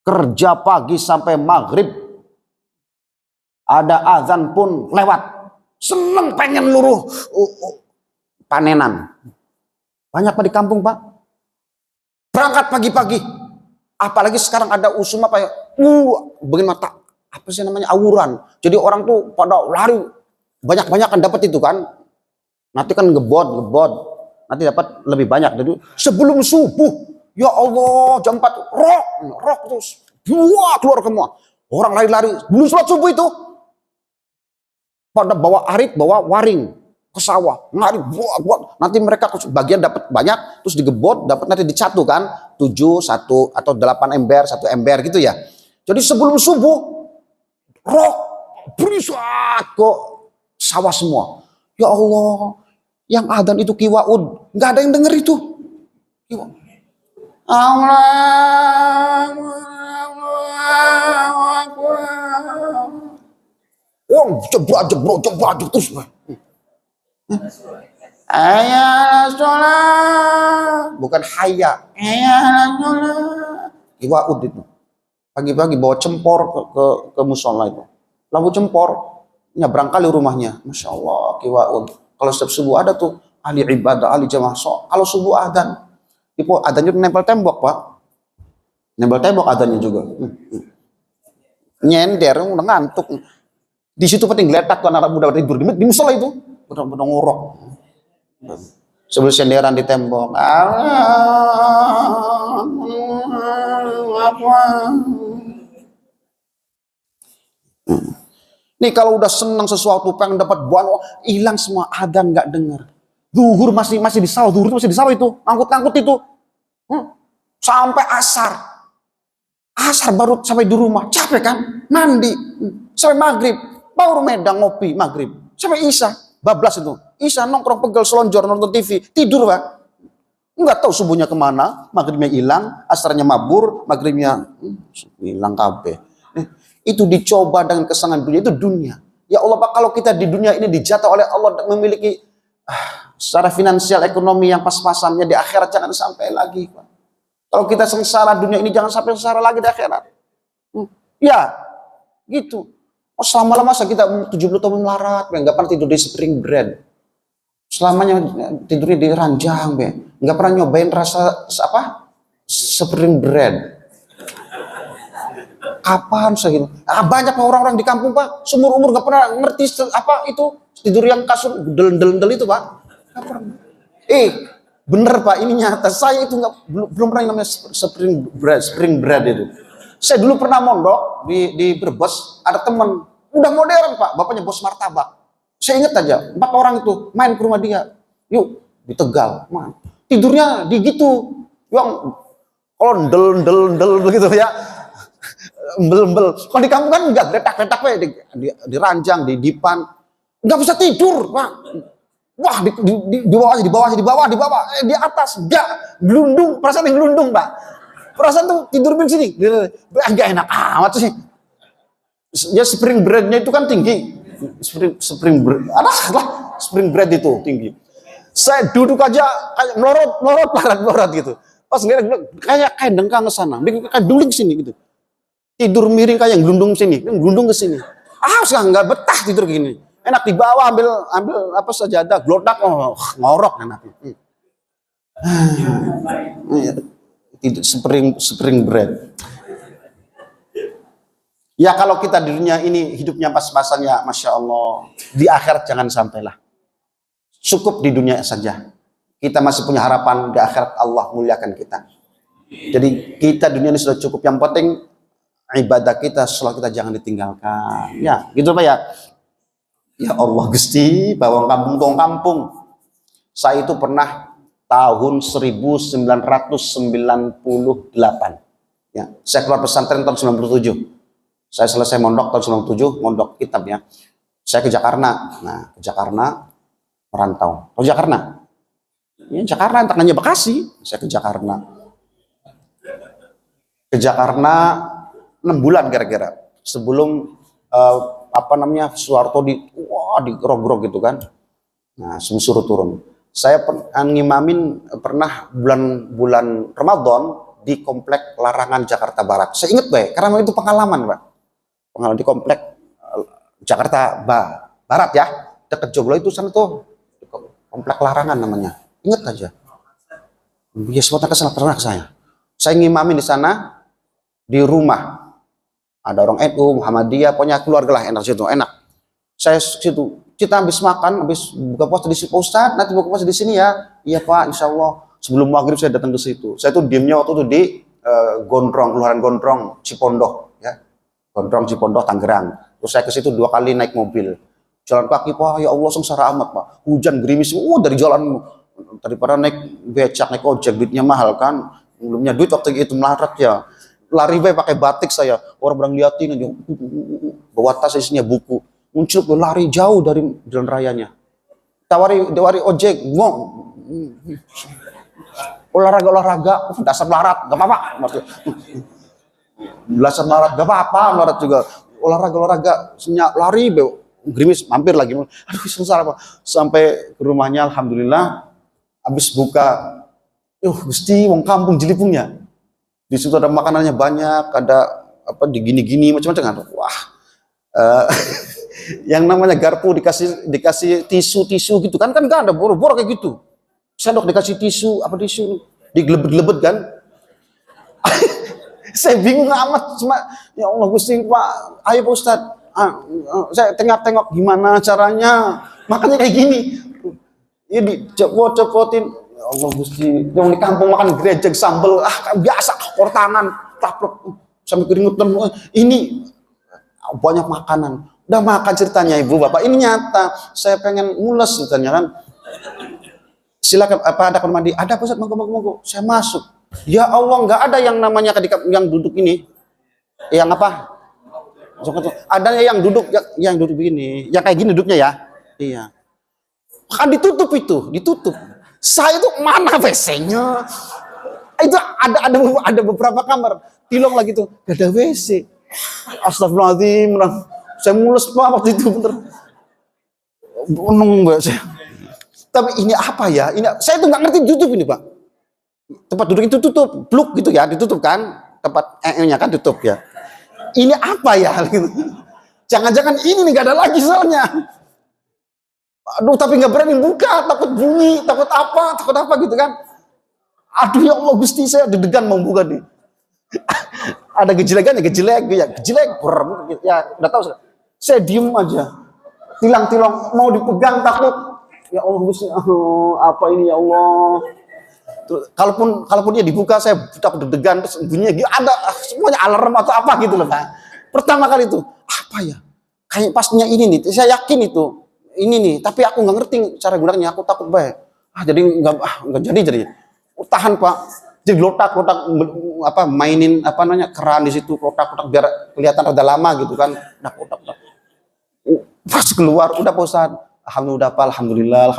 Kerja pagi sampai maghrib, ada azan pun lewat, seneng pengen luruh panenan. Banyak Pak di kampung Pak, berangkat pagi-pagi, apalagi sekarang ada usum apa ya, begini mata, apa sih namanya, awuran. Jadi orang tuh pada lari, banyak-banyak kan dapat itu kan, nanti kan ngebot, nanti dapat lebih banyak. Jadi sebelum subuh, ya Allah, jam 4, rok terus, keluar semua. Orang lari-lari, belum sholat subuh itu, pada bawa arit, bawa waring ke sawah, lari, buat. Nanti mereka bagian dapat banyak, terus digebot, dapat nanti dicatu kan, 7, 1, atau 8 ember, 1 ember gitu ya. Jadi sebelum subuh, rok, berisat kok sawah semua. Ya Allah, yang adzan itu kiwaud, nggak ada yang denger itu. Allah, oh, jebrok terus. Ayah sholat, bukan hayya, ayah sholat. Kiwaud itu. Pagi-pagi bawa cempor ke musola itu. Lalu cempor, nyebrang kali rumahnya. Masya Allah, kiwaud. Kalau setiap subuh ada tuh ahli ibadah, ahli jamaah. Kalau subuh adzan, adzannya nempel tembok Pak. Nempel tembok adzannya juga. Nyender, udah ngantuk. Di situ penting geletak tuh anak muda tidur di musola itu. Benar-benar ngorok. Sebelum senderan di tembok. Nih kalau udah senang sesuatu, pengen dapat buah, hilang semua, adzan nggak dengar. Zuhur masih di sawah, itu, angkut itu. Sampai asar baru sampai di rumah, capek kan, mandi, sampai maghrib, baru medang ngopi maghrib, sampai isya, bablas itu, isya nongkrong pegel selonjor nonton TV, tidur Pak, nggak tahu subuhnya kemana, maghribnya hilang, asarnya mabur, maghribnya hilang kabeh. Itu dicoba dengan kesenangan dunia, itu dunia. Ya Allah Pak, kalau kita di dunia ini dijatah oleh Allah memiliki secara finansial ekonomi yang pas-pasannya, di akhirat jangan sampai lagi Pak. Kalau kita sengsara dunia ini, jangan sampai sengsara lagi di akhirat. Ya, gitu. Oh, selama-lama masa kita 70 tahun melarat, nggak pernah tidur di spring bread. Selamanya tidurnya di ranjang, nggak pernah nyobain rasa apa? Spring bread. Kapan segitu? Banyak orang-orang di kampung Pak, seumur umur nggak pernah ngerti apa itu tidur yang kasur del itu Pak. Nggak pernah. Bener Pak, ini nyata. Saya itu belum pernah namanya spring bread itu. Saya dulu pernah mondok di Brebes, ada teman udah modern Pak, bapaknya bos martabak. Saya ingat aja, 4 orang itu main ke rumah dia. Yuk di Tegal, tidurnya di gitu, yang del gitu ya. Bel. Kalau di kampung kan enggak, letak-letak di ranjang, di dipan. Enggak bisa tidur, Pak. Wah, di bawah, di atas, enggak, gelundung, perasaan yang gelundung, Pak. Perasaan tuh tidur di sini, enggak enak amat sih. Ya spring bread-nya itu kan tinggi. Spring bread, spring bread itu tinggi. Saya duduk aja kayak melorot gitu. Pas ngeliat kayak dengkang ke sana, kayak duling sini gitu. Tidur miring kayak gelundung sini, gelundung ke sini. Sekarang nggak betah tidur gini. Enak di bawah, ambil apa sajadah, glodak, ngorok enak. Tidur spring bread. Ya kalau kita di dunia ini hidupnya pas-pasannya, Masya Allah. Di akhirat jangan sampailah. Cukup di dunia saja. Kita masih punya harapan di akhirat, Allah muliakan kita. Jadi kita dunia ini sudah cukup. Yang penting ibadah kita, sholat kita jangan ditinggalkan. Ya, gitu Pak ya. Ya Allah Gusti, bawang kampung. Saya itu pernah tahun 1998. Ya, saya keluar pesantren tahun 97. Saya selesai mondok tahun 97, mondok kitab ya. Saya ke Jakarta. Nah, ke Jakarta merantau. Ke Jakarta. Ya, Jakarta, tangannya Bekasi. Saya ke Jakarta. Ke Jakarta 6 bulan kira-kira sebelum apa namanya Soeharto di grog-grog gitu kan. Nah, suruh turun. Saya ngimamin pernah bulan Ramadan di komplek Larangan Jakarta Barat. Saya ingat baik karena itu pengalaman, Pak. Pengalaman di komplek Jakarta Barat ya, dekat Joglo itu sana tuh komplek Larangan namanya. Ingat aja. Ya sebutnya pernah ke saya. Saya ngimamin di sana di rumah. Ada orang NU, Muhammadiyah, pokoknya keluarga lah enak situ, enak. Saya situ, kita habis makan, habis buka puasa di situ, Pak Ustadz, nanti buka puasa di sini ya. Iya Pak, insya Allah. Sebelum maghrib saya datang ke situ. Saya tuh diemnya waktu itu di Gondrong, Kelurahan Gondrong, Cipondoh, ya. Gondrong, Cipondoh, Tangerang. Terus saya ke situ 2 kali naik mobil. Jalan kaki Pak, ya Allah sengsara amat Pak. Hujan gerimis, dari jalan daripada naik becak, naik ojek, duitnya mahal kan. Belumnya duit waktu itu melarat ya. Lari baik pakai batik saya. Orang bilang liatin aja. Bawa tas isinya buku. Muncul lari jauh dari jalan rayanya. Tawari ojek, ngomong. Olahraga, dasar melarat, gak apa-apa. Dasar melarat, gak apa-apa, melarat juga. Olahraga, senyap, lari, gerimis, mampir lagi. Aduh, sengsara Pak. Sampai ke rumahnya, alhamdulillah, habis buka. Gusti, wong kampung Jelipungnya. Di situ ada makanannya banyak, ada apa di gini-gini macam-macam kan. Wah. Yang namanya garpu dikasih tisu gitu kan enggak ada boro-boro kayak gitu. Sendok dikasih tisu digelebet-gelebet kan. Saya bingung amat cuma ya Allah Gusti Pak, ayo Pak Ustaz. Saya tengok gimana caranya. Makanya kayak gini. Ya dicopot-copotin. Ya Allah Gusti, yang di kampung makan gereja sambel, biasa kortanan, taplok sampai keringetan. Ini banyak makanan. Udah makan ceritanya Ibu Bapak. Ini nyata. Saya pengen mules ceritanya kan. Silakan ada kamar mandi? Ada Ustaz, monggo. Saya masuk. Ya Allah, nggak ada yang namanya yang duduk ini. Yang apa? Ada yang duduk begini. Yang kayak gini duduknya ya. Iya. Kan ditutup. Saya tuh mana WC-nya? Itu ada beberapa kamar. Tilong lagi tuh, gak ada WC. Astagfirullahaladzim. Saya mules Pak waktu itu bener. Bunung Mbak saya. Tapi ini apa ya? Saya tuh nggak ngerti tutup ini Pak. Tempat duduk itu tutup, bluk gitu ya, ditutup kan? Tempat nya kan tutup ya. Ini apa ya? Jangan-jangan ini nih gak ada lagi soalnya. Aduh, tapi nggak berani buka, takut bunyi, takut apa gitu kan. Aduh ya Allah Gusti, saya deg-degan mau buka nih. Ada gejelekannya, gejelek, ya udah tahu. Saya diem aja, tilang-tilang mau dipegang takut. Ya Allah Gusti, apa ini ya Allah. Kalaupun dia dibuka, saya takut deg-degan, terus bunyinya ada semuanya alarm atau apa gitu loh Pak. Pertama kali itu, apa ya? Kayak pastinya ini nih, saya yakin itu. Ini nih, tapi aku nggak ngerti cara gunanya, aku takut baik. Jadi nggak jadi. Tahan Pak. Jadi lotak mainin keran di situ, lotak biar kelihatan rada lama gitu kan. Lotak. Pas keluar udah Pak Ustaz. Alhamdulillah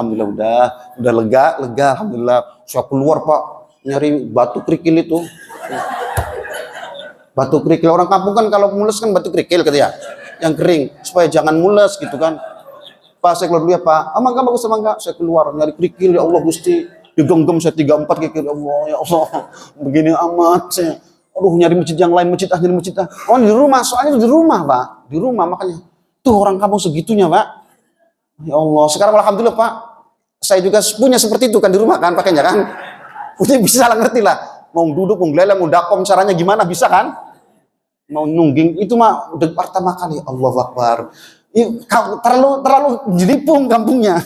udah lega, alhamdulillah. Saya keluar Pak, nyari batu kerikil itu. Batu kerikil orang kampung kan kalau mules kan batu kerikil gitu ya. Yang kering supaya jangan mules gitu kan. Pak, saya keluar dulu ya Pak. Mangga bagus mangga. Saya keluar nyari kerikil ya Allah Gusti. Digenggam saya 3-4 kerikil ya Allah. Begini amat saya. Aduh nyari masjid yang lain, nyari masjid. Oh di rumah, soalnya di rumah Pak. Di rumah makanya. Tuh orang kampung segitunya Pak. Ya Allah. Sekarang alhamdulillah Pak. Saya juga punya seperti itu kan di rumah kan pakainya kan. Punya bisa lah ngerti lah. Mau duduk, mau geleleng, mau dakom caranya gimana bisa kan. Mau nungging itu mah udah pertama kali. Allahu Akbar. Terlalu jelipung kampungnya.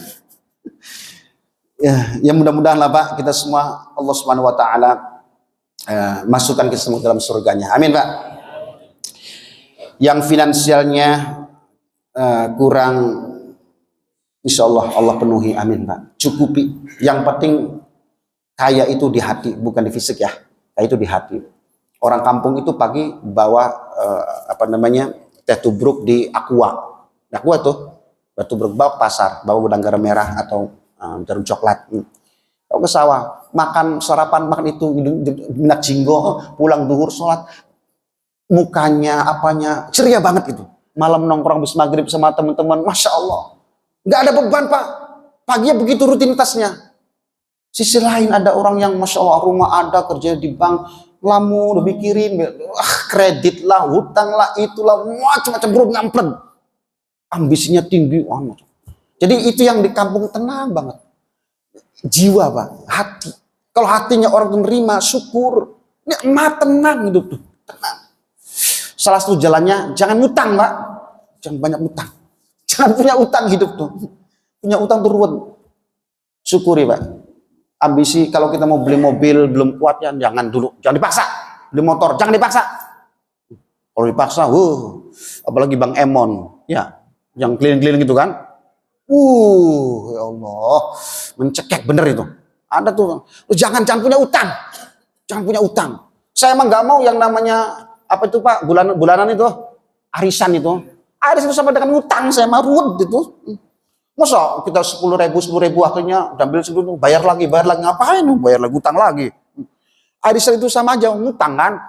Ya mudah-mudahan lah Pak, kita semua Allah Subhanahu wa taala masukkan kita semua dalam surganya. Amin Pak. Yang finansialnya kurang, insya Allah penuhi. Amin Pak. Cukupi. Yang penting kaya itu di hati, bukan di fisik ya. Kaya itu di hati. Orang kampung itu pagi bawa teh tubruk di aqua tuh, batu berbau pasar, bawa udang garam merah atau jarum coklat. Kalau ke sawah, makan sarapan, makan itu, minak jinggo, pulang duhur sholat, mukanya, apanya, ceria banget gitu. malam nongkrong habis maghrib sama teman-teman, Masya Allah. Nggak ada beban Pak, paginya begitu rutinitasnya. Sisi lain ada orang yang Masya Allah rumah ada, kerja di bank, lamun, udah mikirin, kredit lah, hutang lah, itulah, macam-macam bro, ngamplet. Ambisinya tinggi, jadi itu yang di kampung tenang banget. Jiwa Pak, hati. Kalau hatinya orang menerima, syukur, nikmat, tenang hidup tuh, tenang. Salah satu jalannya, jangan ngutang Pak, jangan banyak utang, jangan punya utang hidup tuh, punya utang tuh ruwet. Syukuri Pak. Ambisi kalau kita mau beli mobil belum kuat ya, jangan dulu, jangan dipaksa. Beli motor, jangan dipaksa. Kalau dipaksa, apalagi Bang Emon, ya, yang keliling-keliling gitu kan, ya Allah, mencekek bener itu. Ada tuh, jangan punya utang, jangan punya utang. Saya emang nggak mau yang namanya apa itu Pak, bulanan itu, arisan itu sama dengan utang, saya mah ruwet itu. Masa kita 10.000 akhirnya ambil segitu, bayar lagi, ngapain? Bayar lagi, utang lagi. Arisan itu sama aja, ngutang kan.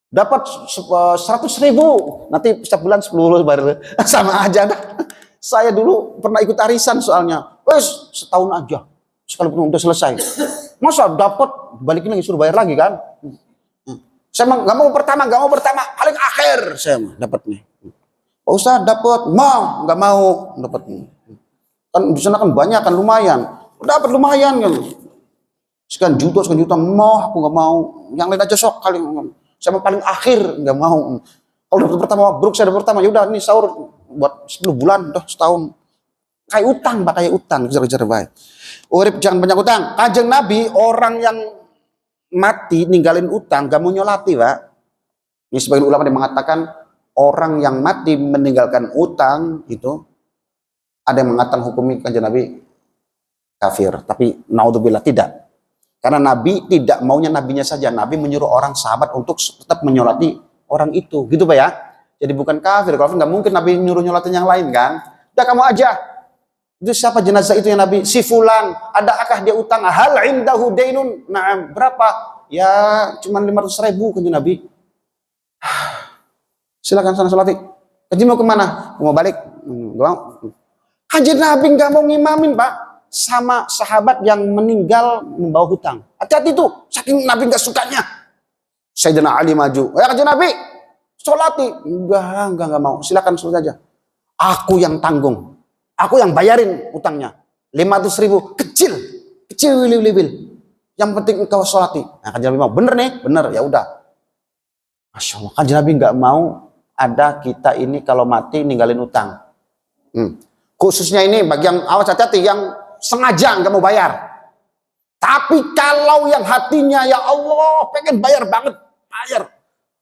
Dapat 100.000, nanti setiap bulan 10 bayar, sama aja. Saya dulu pernah ikut arisan soalnya, setahun aja, sekalipun udah selesai. Masa dapat balikin lagi, suruh bayar lagi kan? Saya nggak mau pertama, paling akhir saya dapatnya. Pak Ustaz dapat, nggak mau dapat. Kan di sana kan banyak kan, lumayan, dapat lumayan kan. Sekian juta, aku nggak mau. Yang lain aja sok kali. Saya paling akhir nggak mau. Kalau dapat pertama, saya dapat pertama, ya udah nih sahur buat 10 bulan, udah setahun. Kayak utang Pak, kayak utang, kejar-kejar baik. Urip jangan banyak utang. Kanjeng Nabi orang yang mati ninggalin utang gak mau nyolati Pak. Ini sebagian ulama yang mengatakan orang yang mati meninggalkan utang itu, ada yang mengatakan hukumnya kanjeng Nabi kafir, tapi naudzubillah tidak. Karena Nabi tidak maunya nabinya saja, Nabi menyuruh orang sahabat untuk tetap menyolati orang itu, gitu Pak ya. Jadi bukan kafir, kalau nggak mungkin Nabi nyuruh nyolatin yang lain kan. Udah kamu aja. Itu siapa jenazah itu yang Nabi? Si fulan, adakah dia utang? Hal indahu dainun? Nah, berapa? Ya cuma 500.000 kanjeng Nabi. Silakan sana sholati. Kanjeng mau kemana? Mau balik? Gak mau. Kanjeng Nabi nggak mau ngimamin Pak sama sahabat yang meninggal membawa hutang. Hati-hati tuh, saking Nabi nggak sukanya. Sayyidina Ali maju, ya kanjeng Nabi, sholati. Enggak mau. Silakan sholat aja. Aku yang tanggung, aku yang bayarin utangnya. 500.000 kecil, wil. Yang penting engkau sholati. Nah kanjeng Nabi mau, bener nih, bener ya udah. Masya Allah, kanjeng Nabi nggak mau ada kita ini kalau mati ninggalin utang. Khususnya ini bagi yang awas hati-hati, yang sengaja nggak mau bayar. Tapi kalau yang hatinya ya Allah pengen bayar banget, bayar,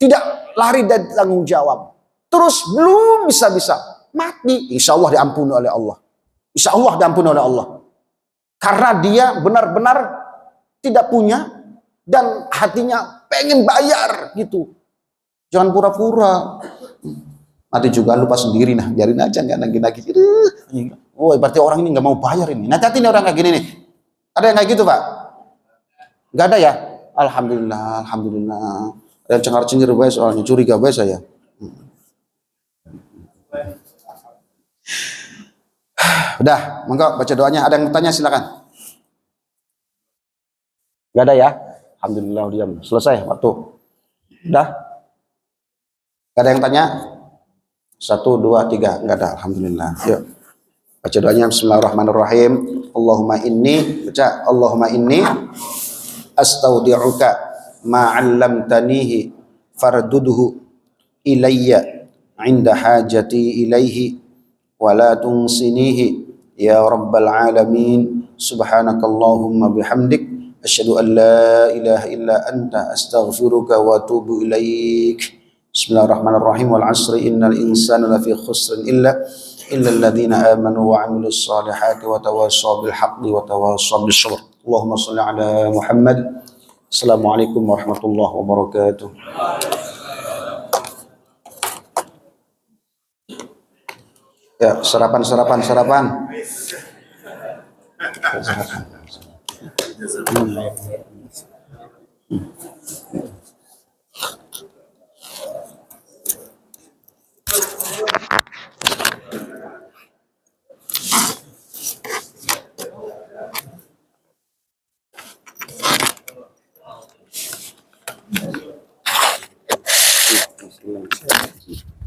tidak lari dari tanggung jawab, terus belum bisa mati, insya Allah diampuni oleh Allah. Insya Allah diampuni oleh Allah. Karena dia benar-benar tidak punya dan hatinya pengen bayar gitu. Jangan pura-pura. Mati juga lupa sendiri, nah biarin aja, nggak nagih-nagih. Oh berarti orang ini nggak mau bayar ini. Nanti ini orang kayak gini nih. Ada yang kayak gitu Pak? Nggak ada ya? Alhamdulillah. Ada yang cengar-cengir baik soalnya, curiga baik saya. Udah, monggo baca doanya. Ada yang bertanya silakan. Nggak ada ya? Alhamdulillah diam. Selesai waktu. Udah? Nggak ada yang tanya? 1, 2, 3, enggak ada, alhamdulillah. Yuk. Baca doanya bismillahirrahmanirrahim. Allahumma inni astaudi'uka ma 'allamtanihi farduduhu ilayya 'inda hajati ilaihi wa la tunsinihi ya rabbal alamin. Subhanakallahumma bihamdik asyhadu an la ilaha illa anta astaghfiruka wa atubu ilaik. Bismillahirrahmanirrahim. Wal 'asri innal insana lafi khusrin illa alladziina aamanu wa 'amilus shalihati wa tawassaw bil haqqi wa tawassaw bis sabr. Allahumma shalli 'ala Muhammad. Assalamualaikum warahmatullahi wabarakatuh. Ya, sarapan. Bismillah.